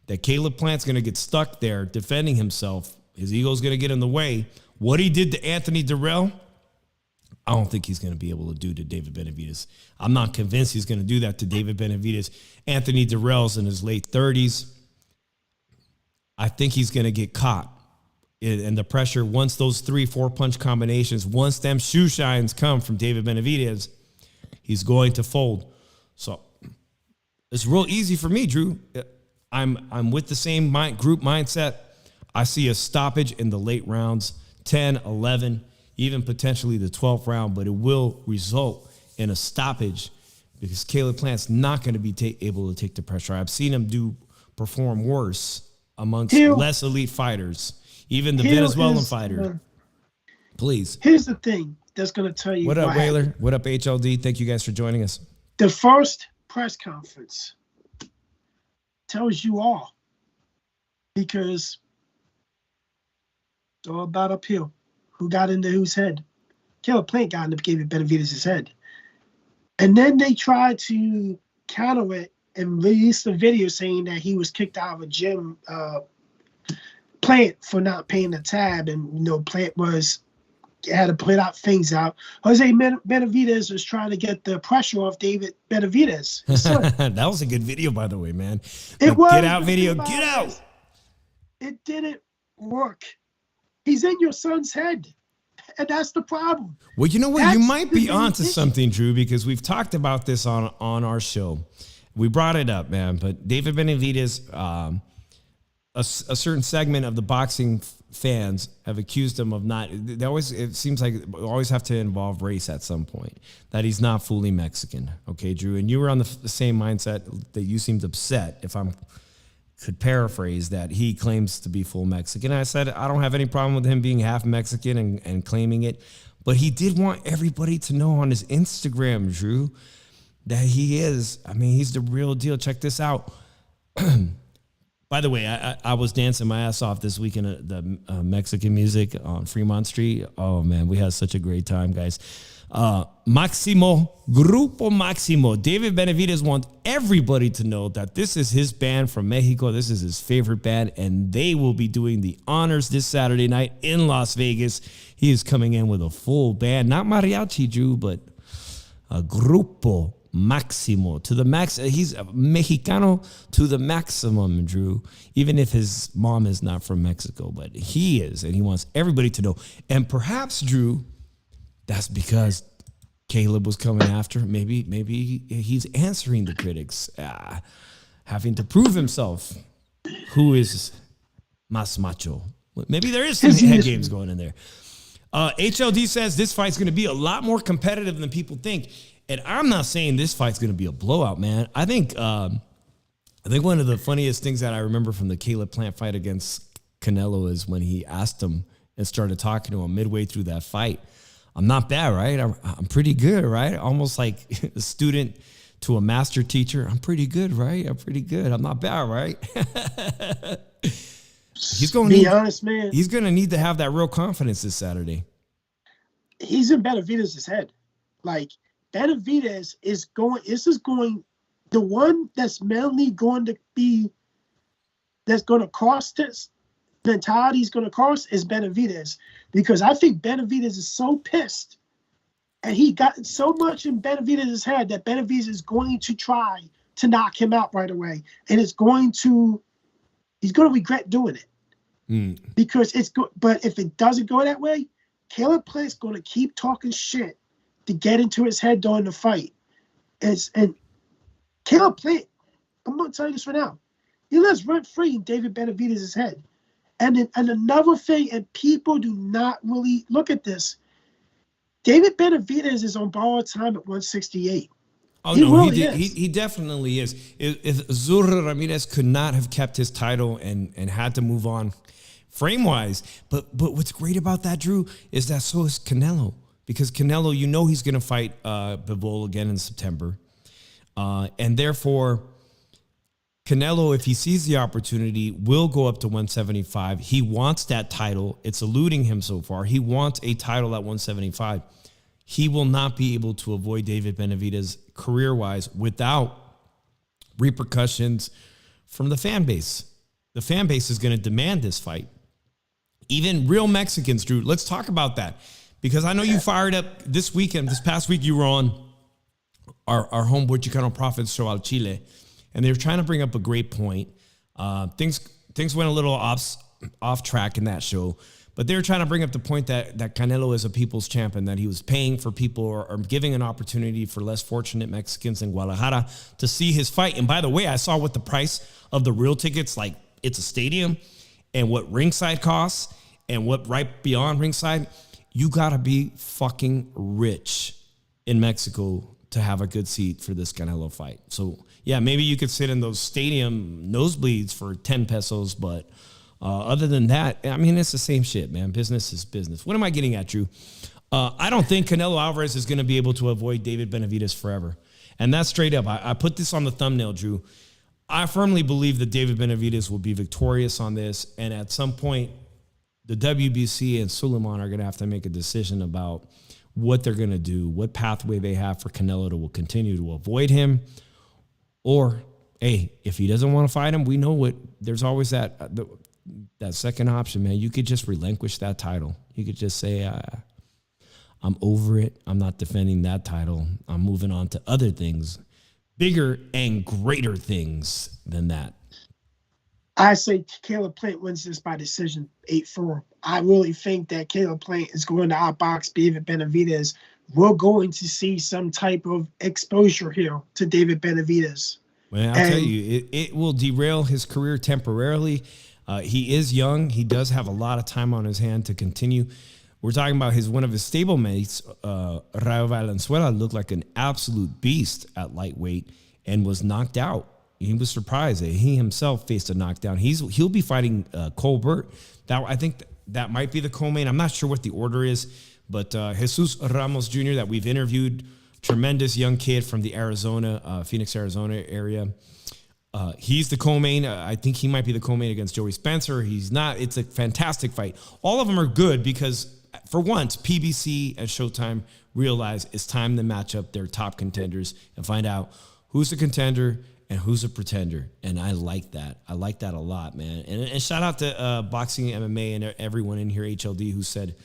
that Caleb Plant's going to get stuck there defending himself. His ego's going to get in the way. What he did to Anthony Dirrell, I don't think he's going to be able to do to David Benavidez. I'm not convinced he's going to do that to David Benavidez. Anthony Dirrell's in his late 30s. I think he's going to get caught. And the pressure, once those 3-4 punch combinations, once them shoe shines come from David Benavidez, he's going to fold. So it's real easy for me, Drew. I'm with the same group mindset. I see a stoppage in the late rounds, 10, 11, even potentially the 12th round, but it will result in a stoppage because Caleb Plant's not going to be able to take the pressure. I've seen him perform worse amongst less elite fighters, even the Venezuelan fighter. Please. Here's the thing that's going to tell you what up, Whaler? What up, HLD? Thank you guys for joining us. The first press conference tells you all, because it's all about uphill. Who got into whose head? Caleb Plant got into David Benavidez' head. And then they tried to counter it and release a video saying that he was kicked out of a gym, Plant, for not paying the tab. And, Plant had to put out things out. Jose Benavidez was trying to get the pressure off David Benavidez. That was a good video, by the way, man. It was. Get out video. Get out. It didn't work. He's in your son's head, and that's the problem. Well, you know what? You might be onto something, Drew, because we've talked about this on our show. We brought it up, man. But David Benavidez, a certain segment of the boxing fans have accused him of not. It seems like we always have to involve race at some point. That he's not fully Mexican. Okay, Drew, and you were on the same mindset that you seemed upset. If I'm could paraphrase that he claims to be full Mexican. I said, I don't have any problem with him being half Mexican and claiming it, but he did want everybody to know on his Instagram, Drew, that he is. I mean, he's the real deal. Check this out. By the way, I was dancing my ass off this weekend at the Mexican music on Fremont Street. Oh, man, we had such a great time, guys. Grupo Máximo. David Benavidez wants everybody to know that this is his band from Mexico. This is his favorite band, and they will be doing the honors this Saturday night in Las Vegas. He is coming in with a full band, not mariachi, Drew, but a Grupo Máximo to the max. He's a Mexicano to the maximum, Drew, even if his mom is not from Mexico, but he is, and he wants everybody to know. And perhaps, Drew, that's because Caleb was coming after. Maybe he's answering the critics, having to prove himself. Who is más macho? Maybe there is some head games going in there. HLD says this fight's going to be a lot more competitive than people think. And I'm not saying this fight's going to be a blowout, man. I think one of the funniest things that I remember from the Caleb Plant fight against Canelo is when he asked him and started talking to him midway through that fight. I'm not bad, right? I'm pretty good, right? Almost like a student to a master teacher. I'm pretty good, right? I'm pretty good. I'm not bad, right? He's going to be honest, man. He's going to need to have that real confidence this Saturday. He's in Benavidez' head. Like, Benavidez is going. This is going. The one that's mainly going to be. That's going to cost us. Mentality is going to cost is Benavidez, because I think Benavidez is so pissed, and he got so much in Benavidez' head that Benavidez is going to try to knock him out right away, and he's going to regret doing it because it's good. But if it doesn't go that way, Caleb Plant's going to keep talking shit to get into his head during the fight. And Caleb Plant, I'm going to tell you this right now, he lives rent free in David Benavidez' head. And another thing, and people do not really look at this, David Benavidez is on borrowed time at 168. Oh, no, he definitely is. If Zurdo Ramirez could not have kept his title and had to move on frame-wise. But what's great about that, Drew, is that so is Canelo. because Canelo, he's going to fight Bivol again in September. And therefore, Canelo, if he sees the opportunity, will go up to 175. He wants that title. It's eluding him so far. He wants a title at 175. He will not be able to avoid David Benavidez career-wise without repercussions from the fan base. The fan base is going to demand this fight. Even real Mexicans, Drew, let's talk about that. Because I know you fired up this past week you were on our homeboy Chicano Prophets show out Chile, and they were trying to bring up a great point. Things went a little off track in that show, but they were trying to bring up the point that Canelo is a people's champion, that he was paying for people or giving an opportunity for less fortunate Mexicans in Guadalajara to see his fight. And by the way, I saw what the price of the real tickets, like it's a stadium, and what ringside costs, and what right beyond ringside. You got to be fucking rich in Mexico to have a good seat for this Canelo fight. So, yeah, maybe you could sit in those stadium nosebleeds for 10 pesos, but other than that, I mean, it's the same shit, man. Business is business. What am I getting at, Drew? I don't think Canelo Alvarez is going to be able to avoid David Benavidez forever. And that's straight up. I put this on the thumbnail, Drew. I firmly believe that David Benavidez will be victorious on this, and at some point, the WBC and Suleiman are going to have to make a decision about what they're going to do, what pathway they have for Canelo to will continue to avoid him. Or, hey, if he doesn't want to fight him, we know what, there's always that second option, man. You could just relinquish that title. You could just say, I'm over it. I'm not defending that title. I'm moving on to other things, bigger and greater things than that. I say Caleb Plant wins this by decision, 8-4. I really think that Caleb Plant is going to outbox David Benavidez. We're going to see some type of exposure here to David Benavidez. Well, I'll tell you, it will derail his career temporarily. He is young. He does have a lot of time on his hand to continue. We're talking about one of his stablemates, Rayo Valenzuela, looked like an absolute beast at lightweight and was knocked out. He was surprised that he himself faced a knockdown. He'll be fighting Colbert. I think that might be the co-main. I'm not sure what the order is, but Jesus Ramos Jr. that we've interviewed, tremendous young kid from the Phoenix, Arizona area. He's the co-main. I think he might be the co-main against Joey Spencer. He's not. It's a fantastic fight. All of them are good because, for once, PBC and Showtime realize it's time to match up their top contenders and find out who's the contender and who's a pretender. And I like that. I like that a lot, man. And shout out to Boxing MMA and everyone in here, HLD, who said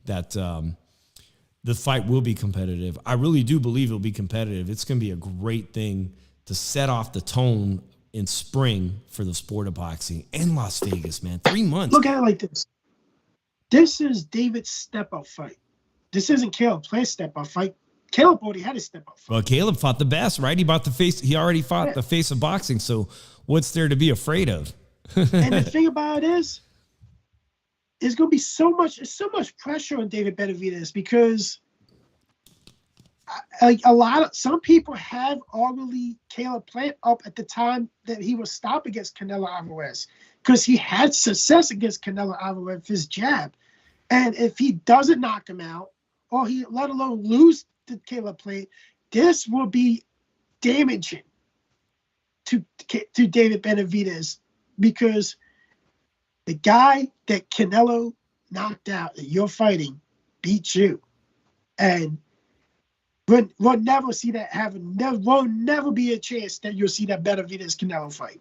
that the fight will be competitive. I really do believe it'll be competitive. It's going to be a great thing to set off the tone in spring for the sport of boxing in Las Vegas, man. 3 months. Look at it like this. This is David's step-up fight. This isn't Caleb Plant's step-up fight. Caleb already had his step-up fight. Well, Caleb fought the best, right? He already fought the face of boxing, so what's there to be afraid of? And the thing about it is, there's going to be so much pressure on David Benavidez because some people have arguably Caleb Plant up at the time that he was stopped against Canelo Alvarez because he had success against Canelo Alvarez with his jab. And if he doesn't knock him out, or he let alone lose to Caleb Plant, this will be damaging to David Benavidez because the guy that Canelo knocked out that you're fighting beat you. And we'll never see that happen. There will never be a chance that you'll see that Benavidez Canelo fight.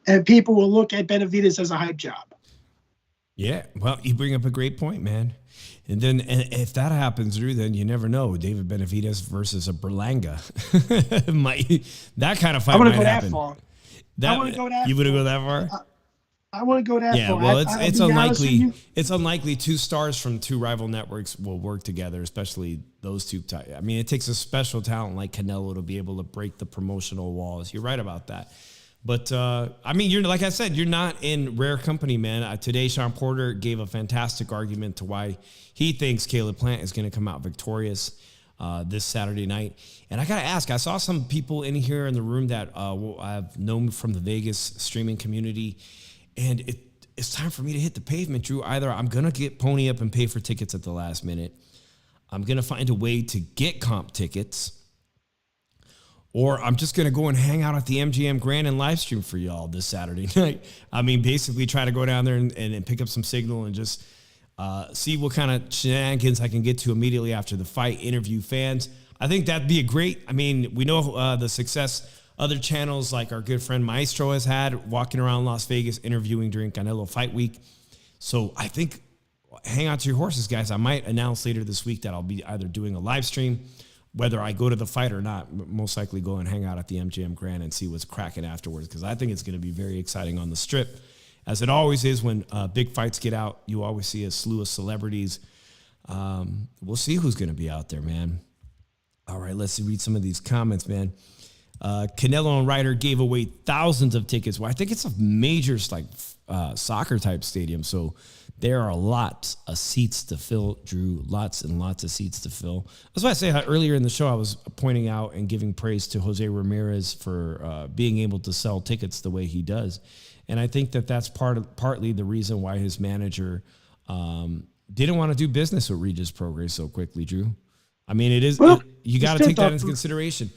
And people will look at Benavidez as a hype job. Yeah, well, you bring up a great point, man. And if that happens, Drew, then you never know. David Benavidez versus a Berlanga. That kind of fight might happen. I want to go that far. You want to go that far? I want to go that far. Yeah, well, it's unlikely. It's unlikely two stars from two rival networks will work together, especially those two. I mean, it takes a special talent like Canelo to be able to break the promotional walls. You're right about that. But, I mean, you're like I said, you're not in rare company, man. Today, Sean Porter gave a fantastic argument to why he thinks Caleb Plant is going to come out victorious this Saturday night. And I got to ask, I saw some people in here in the room that I've known from the Vegas streaming community, and it's time for me to hit the pavement, Drew. Either I'm going to pony up and pay for tickets at the last minute. I'm going to find a way to get comp tickets, or I'm just going to go and hang out at the MGM Grand and live stream for y'all this Saturday night. I mean, basically try to go down there and pick up some signal and just see what kind of shenanigans I can get to immediately after the fight, interview fans. I think that'd be we know the success other channels like our good friend Maestro has had walking around Las Vegas interviewing during Canelo Fight Week. So I think hang on to your horses, guys. I might announce later this week that I'll be either doing a live stream, whether I go to the fight or not. Most likely go and hang out at the MGM Grand and see what's cracking afterwards, because I think it's going to be very exciting on the Strip. As it always is when big fights get out, you always see a slew of celebrities. We'll see who's going to be out there, man. All right, let's read some of these comments, man. Canelo and Ryder gave away thousands of tickets. Well, I think it's a major soccer type stadium, so there are lots of seats to fill, Drew. Lots and lots of seats to fill. That's why I say earlier in the show I was pointing out and giving praise to Jose Ramirez for being able to sell tickets the way he does. And I think that's partly the reason why his manager didn't want to do business with Regis Prograis so quickly, Drew. I mean, you got to take that into consideration.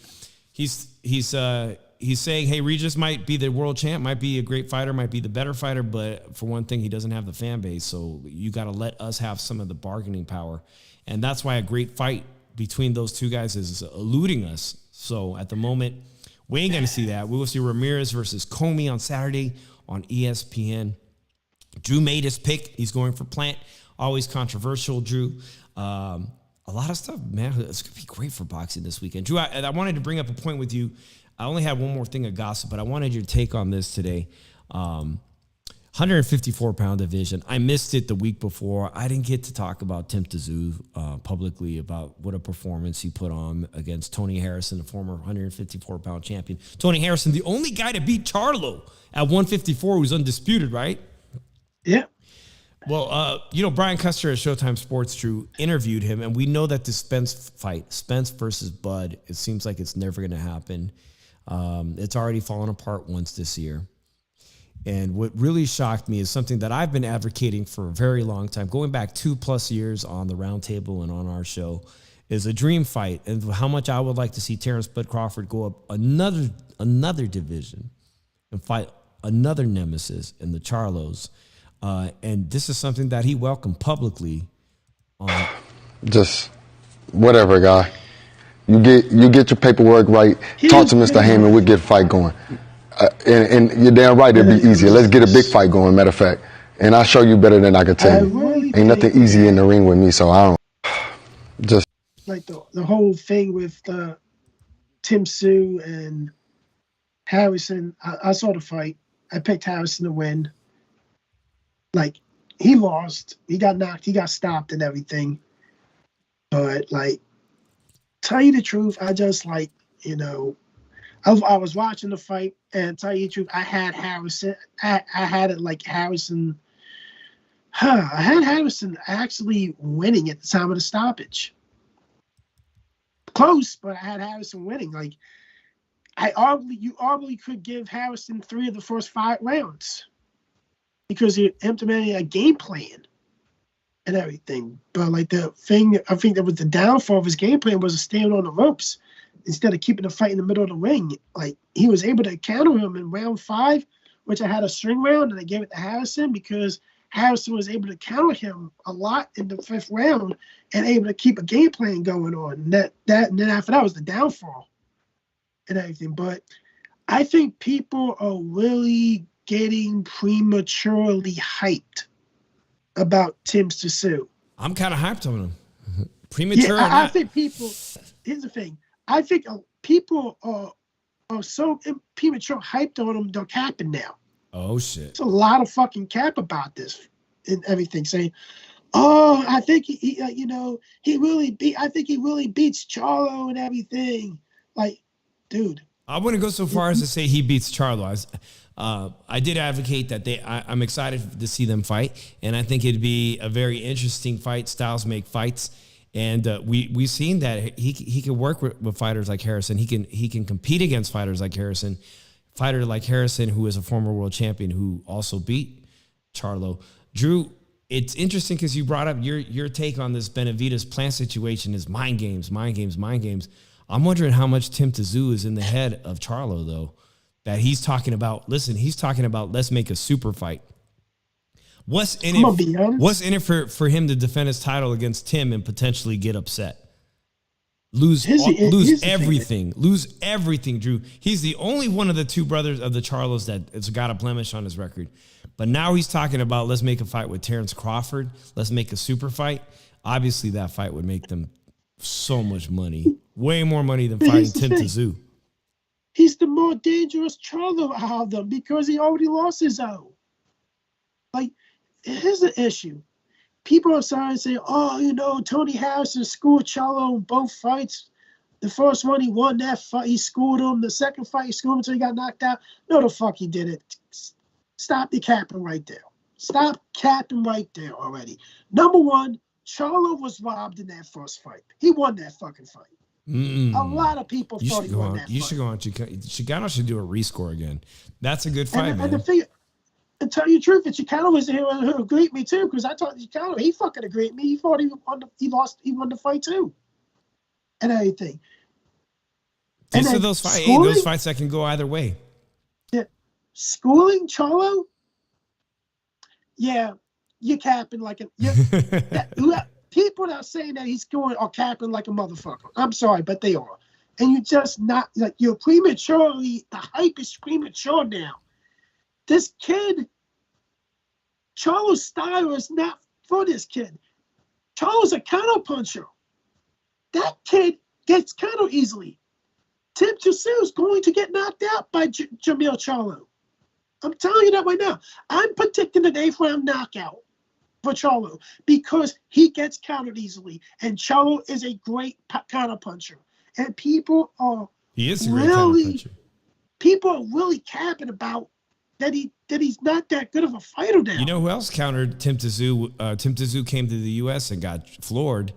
He's saying, hey, Regis might be the world champ, might be a great fighter, might be the better fighter, but for one thing, he doesn't have the fan base. So you got to let us have some of the bargaining power. And that's why a great fight between those two guys is eluding us. So at the moment, we ain't going to see that. We will see Ramirez versus Comey on Saturday on ESPN. Drew made his pick. He's going for Plant. Always controversial, Drew. A lot of stuff, man. It's going to be great for boxing this weekend. Drew, I wanted to bring up a point with you. I only had one more thing of gossip, but I wanted your take on this today. 154-pound division. I missed it the week before. I didn't get to talk about Tim Tszyu publicly about what a performance he put on against Tony Harrison, the former 154-pound champion. Tony Harrison, the only guy to beat Charlo at 154, who's undisputed, right? Yeah. Well, Brian Custer at Showtime Sports, Drew, interviewed him, and we know that the Spence fight, Spence versus Bud, it seems like it's never going to happen. It's already fallen apart once this year. And what really shocked me is something that I've been advocating for a very long time, going back 2+ years on the roundtable and on our show, is a dream fight, and how much I would like to see Terrence Bud Crawford go up another division and fight another nemesis in the Charlos. And this is something that he welcomed publicly. Just whatever, guy. You get your paperwork right. Talk to Mr. Heyman. We'll get a fight going. And you're damn right, it'll be easier. Let's get a big fight going, matter of fact. And I'll show you better than I can tell you. Ain't nothing easy in the ring with me, so I don't. Just like the whole thing with Tim Tszyu and Harrison. I saw the fight. I picked Harrison to win. Like, he lost. He got knocked. He got stopped and everything. But, tell you the truth, I just, I was watching the fight, and tell you the truth, I had Harrison. I had it like Harrison. I had Harrison actually winning at the time of the stoppage. Close, but I had Harrison winning. You arguably could give Harrison 3 of the first 5 rounds, because he implemented a game plan and everything. But the thing, I think that was the downfall of his game plan was staying on the ropes instead of keeping the fight in the middle of the ring. He was able to counter him in round 5, which I had a string round, and I gave it to Harrison because Harrison was able to counter him a lot in the 5th round and able to keep a game plan going on. And and then after that was the downfall and everything. But I think people are really getting prematurely hyped about Tim Tszyu. I'm kind of hyped on him. Premature. Yeah, I think people. Here's the thing. I think people are so premature hyped on him. They're capping now. Oh shit! There's a lot of fucking cap about this and everything, saying, "Oh, I think he really beat. I think he really beats Charlo and everything." Dude. I wouldn't go so far as to say he beats Charlo. I did advocate that I'm excited to see them fight, and I think it'd be a very interesting fight. Styles make fights, and we've seen that he can work with fighters like Harrison. He can compete against fighters like Harrison. Fighter like Harrison, who is a former world champion, who also beat Charlo. Drew, it's interesting because you brought up your take on this Benavidez Plant situation is mind games. I'm wondering how much Tim Tszyu is in the head of Charlo, though, that he's talking about. Listen, he's talking about let's make a super fight. What's in it for him to defend his title against Tim and potentially get upset? Lose everything, Drew. He's the only one of the two brothers of the Charlos that has got a blemish on his record. But now he's talking about let's make a fight with Terrence Crawford. Let's make a super fight. Obviously, that fight would make them so much money, way more money than fighting Tim Tszyu. He's the more dangerous Charlo out of them because he already lost his own. Like, here's the issue. People are starting to say, oh, Tony Harrison schooled Charlo in both fights. The first one, he won that fight. He schooled him. The second fight, he schooled him until he got knocked out. No, the fuck he did it. Stop the capping right there. Stop capping right there already. Number one, Charlo was robbed in that first fight. He won that fucking fight. A lot of people thought he won that fight. You should go on. Chicano should do a rescore again. That's a good fight, man. To tell you the truth, Chicano was here who agreed with me too, because I told Chicano, he fucking agreed with me. He thought he won the fight too. And everything. These are those fights that can go either way. Yeah. Schooling Charlo? Yeah, you're capping like people that are saying that he's going are capping like a motherfucker. I'm sorry, but they are. And you just not like you're prematurely, the hype is premature now. This kid, Charlo's style is not for this kid. Charlo's a counter puncher. That kid gets counter easily. Tim Tszyu is going to get knocked out by Jamil Charlo. I'm telling you that right now. I'm predicting an 8th round knockout for Charlo because he gets countered easily, and Charlo is a great counter puncher. And people are really capping about that he's not that good of a fighter now. You know who else countered Tim Tszyu? Tim Tszyu came to the U.S. and got floored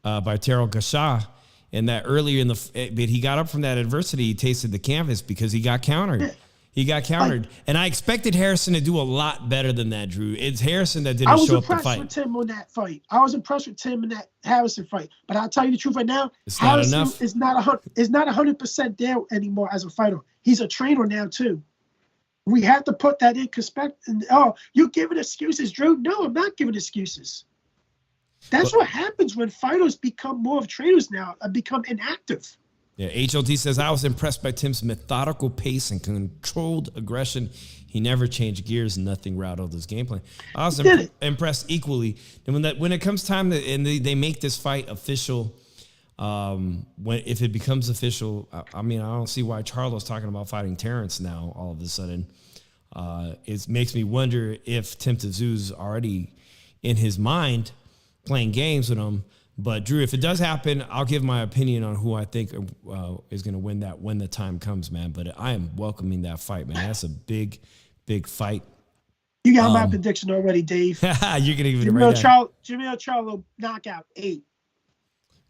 by Terrell Gasha. And that earlier but he got up from that adversity. He tasted the canvas because he got countered. Yeah. He got countered. And I expected Harrison to do a lot better than that, Drew. It's Harrison that didn't show up to fight. I was impressed with Tim on that fight. I was impressed with Tim in that Harrison fight. But I'll tell you the truth right now, Harrison is not 100% there anymore as a fighter. He's a trainer now, too. We have to put that in perspective. Oh, you're giving excuses, Drew? No, I'm not giving excuses. That's what happens when fighters become more of trainers now and become inactive. Yeah, HLT says, I was impressed by Tim's methodical pace and controlled aggression. He never changed gears, nothing rattled his game plan. I was impressed equally. And when it comes time they make this fight official, if it becomes official, I don't see why Charlo's talking about fighting Terrence now all of a sudden. It makes me wonder if Tim Tszyu's already in his mind playing games with him. But Drew, if it does happen, I'll give my opinion on who I think is going to win that when the time comes, man. But I am welcoming that fight, man. That's a big, big fight. You got my prediction already, Dave. You're going to give it right now. Jamil Charlo knockout 8.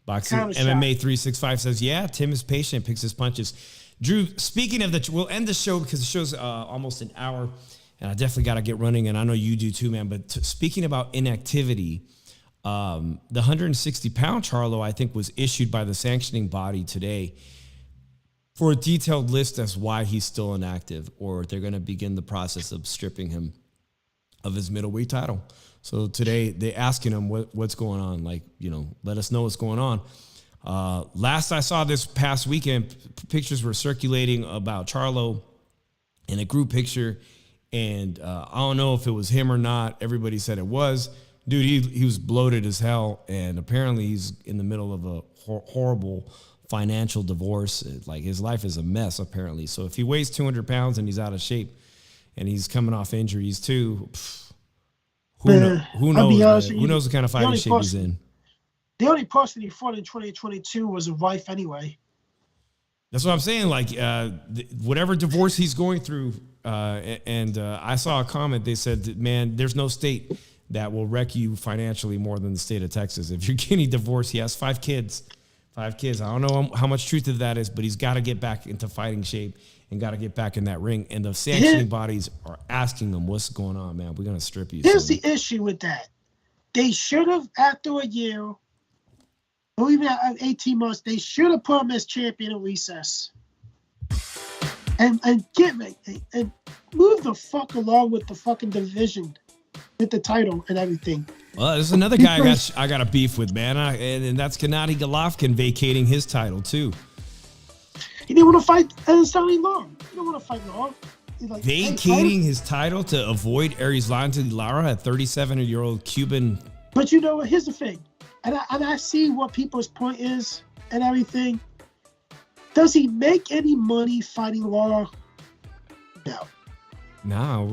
Boxing MMA 365 says, yeah, Tim is patient, picks his punches. Drew, speaking of we'll end the show because the show's almost an hour, and I definitely got to get running, and I know you do too, man. But speaking about inactivity, the 160-pound Charlo, I think, was issued by the sanctioning body today for a detailed list as why he's still inactive, or they're going to begin the process of stripping him of his middleweight title. So today they're asking him what's going on. Let us know what's going on. Last I saw this past weekend, pictures were circulating about Charlo in a group picture, and I don't know if it was him or not. Everybody said it was. Dude, he was bloated as hell, and apparently he's in the middle of a horrible financial divorce. His life is a mess, apparently. So if he weighs 200 pounds and he's out of shape and he's coming off injuries too, who knows? Who knows what kind of fighting shape he's in? The only person he fought in 2022 was a wife anyway. That's what I'm saying. Whatever divorce he's going through, I saw a comment. They said, man, there's no state that will wreck you financially more than the state of Texas. If you're getting divorced, he has 5 kids. 5 kids. I don't know how much truth of that is, but he's got to get back into fighting shape and got to get back in that ring. And the sanctioning bodies are asking them, what's going on, man? We're going to strip you. Here's the issue with that. They should have, after a year, or even at 18 months, they should have put him as champion at recess. And get me and move the fuck along with the fucking division, with the title and everything. Well, there's another guy I got a beef with, man, and that's Gennady Golovkin vacating his title too. He didn't want to fight Stanley Long. He didn't want to fight Long. Like, vacating his title to avoid Erislandy Lara, a 37-year-old Cuban. But you know what? Here's the thing, and I see what people's point is and everything. Does he make any money fighting Lara? No. No.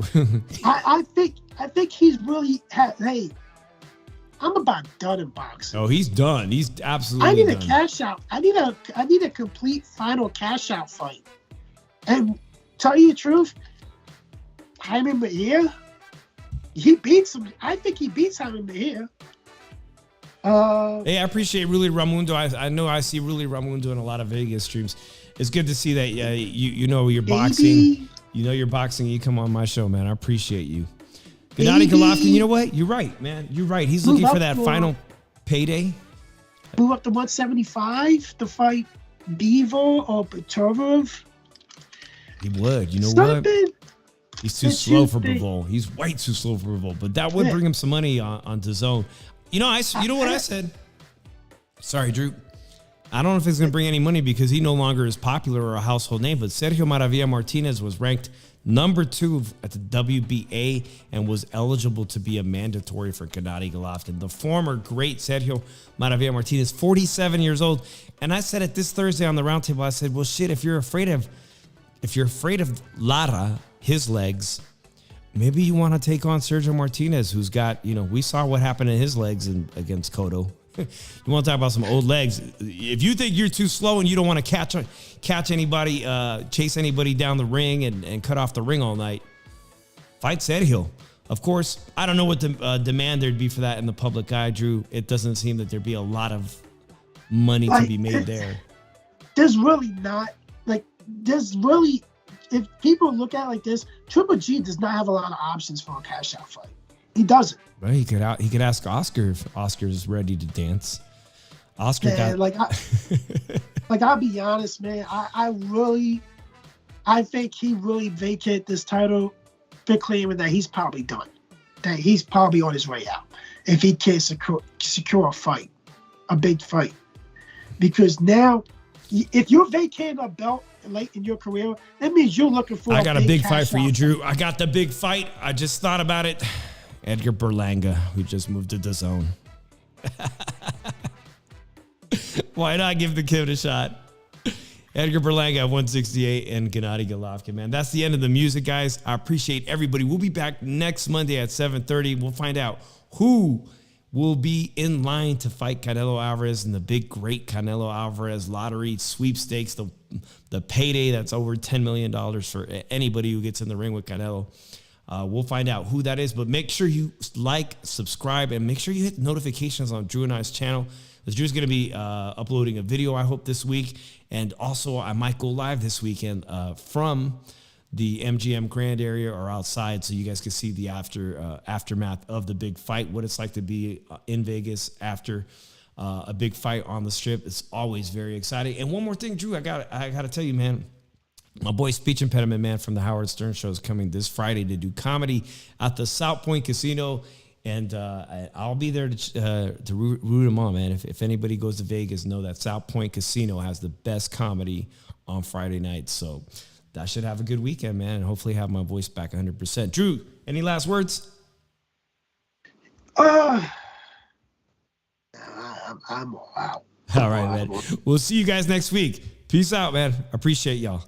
I think he's really hey. I'm about done in boxing. Oh, he's done. He's absolutely I need done. A cash out. I need a complete final cash out fight. And tell you the truth, Jaime Mahia, he beats him. I think he beats Jaime Mahia. Hey, I appreciate Ruli Ramundo. I know I see Ruli Ramundo in a lot of Vegas streams. It's good to see that you know your boxing. You know your boxing. You come on my show, man. I appreciate you. Gennady Golovkin, you know what? You're right, man. You're right. He's looking for that final payday. Move up to 175 to fight Bivol or Petrov. He would. You know what? He's too slow for Bivol. He's way too slow for Bivol. But that would bring him some money on DAZN. You know what I said? Sorry, Drew. I don't know if it's going to bring any money because he no longer is popular or a household name, but Sergio Maravilla Martinez was ranked number 2 at the WBA and was eligible to be a mandatory for Gennady Golovkin. The former great Sergio Maravilla Martinez, 47 years old. And I said it this Thursday on the roundtable, I said, well, shit, if you're afraid of Lara, his legs, maybe you want to take on Sergio Martinez, who's got, we saw what happened in his legs against Cotto. You want to talk about some old legs? If you think you're too slow and you don't want to catch anybody, chase anybody down the ring and cut off the ring all night, fight Sergio. Of course, I don't know what the demand there'd be for that in the public eye, Drew. It doesn't seem that there'd be a lot of money to be made there. There's really not. If people look at it like this, Triple G does not have a lot of options for a cash out fight. He doesn't. Well, he could ask Oscar if Oscar's ready to dance. Oscar I'll be honest, man. I think he really vacated this title for claiming that he's probably done. That he's probably on his way out if he can't secure a fight, a big fight. Because now, if you're vacating a belt late in your career, that means you're looking for I got a big fight for you, Drew. I got the big fight. I just thought about it. Edgar Berlanga, who just moved to DAZN. Why not give the kid a shot? Edgar Berlanga at 168 and Gennady Golovkin, man. That's the end of the music, guys. I appreciate everybody. We'll be back next Monday at 7:30. We'll find out who will be in line to fight Canelo Alvarez in the big, great Canelo Alvarez lottery sweepstakes, the payday that's over $10 million for anybody who gets in the ring with Canelo. We'll find out who that is, but make sure you like, subscribe, and make sure you hit notifications on Drew and I's channel. Drew's going to be uploading a video, I hope, this week. And also, I might go live this weekend from the MGM Grand area or outside so you guys can see the aftermath of the big fight, what it's like to be in Vegas after a big fight on the Strip. It's always very exciting. And one more thing, Drew, I got to tell you, man. My boy Speech Impediment Man from the Howard Stern Show is coming this Friday to do comedy at the South Point Casino, and I'll be there to root him on, man. If anybody goes to Vegas, know that South Point Casino has the best comedy on Friday nights. So that should have a good weekend, man, and hopefully have my voice back 100%. Drew, any last words? I'm all out. All right, man. We'll see you guys next week. Peace out, man. Appreciate y'all.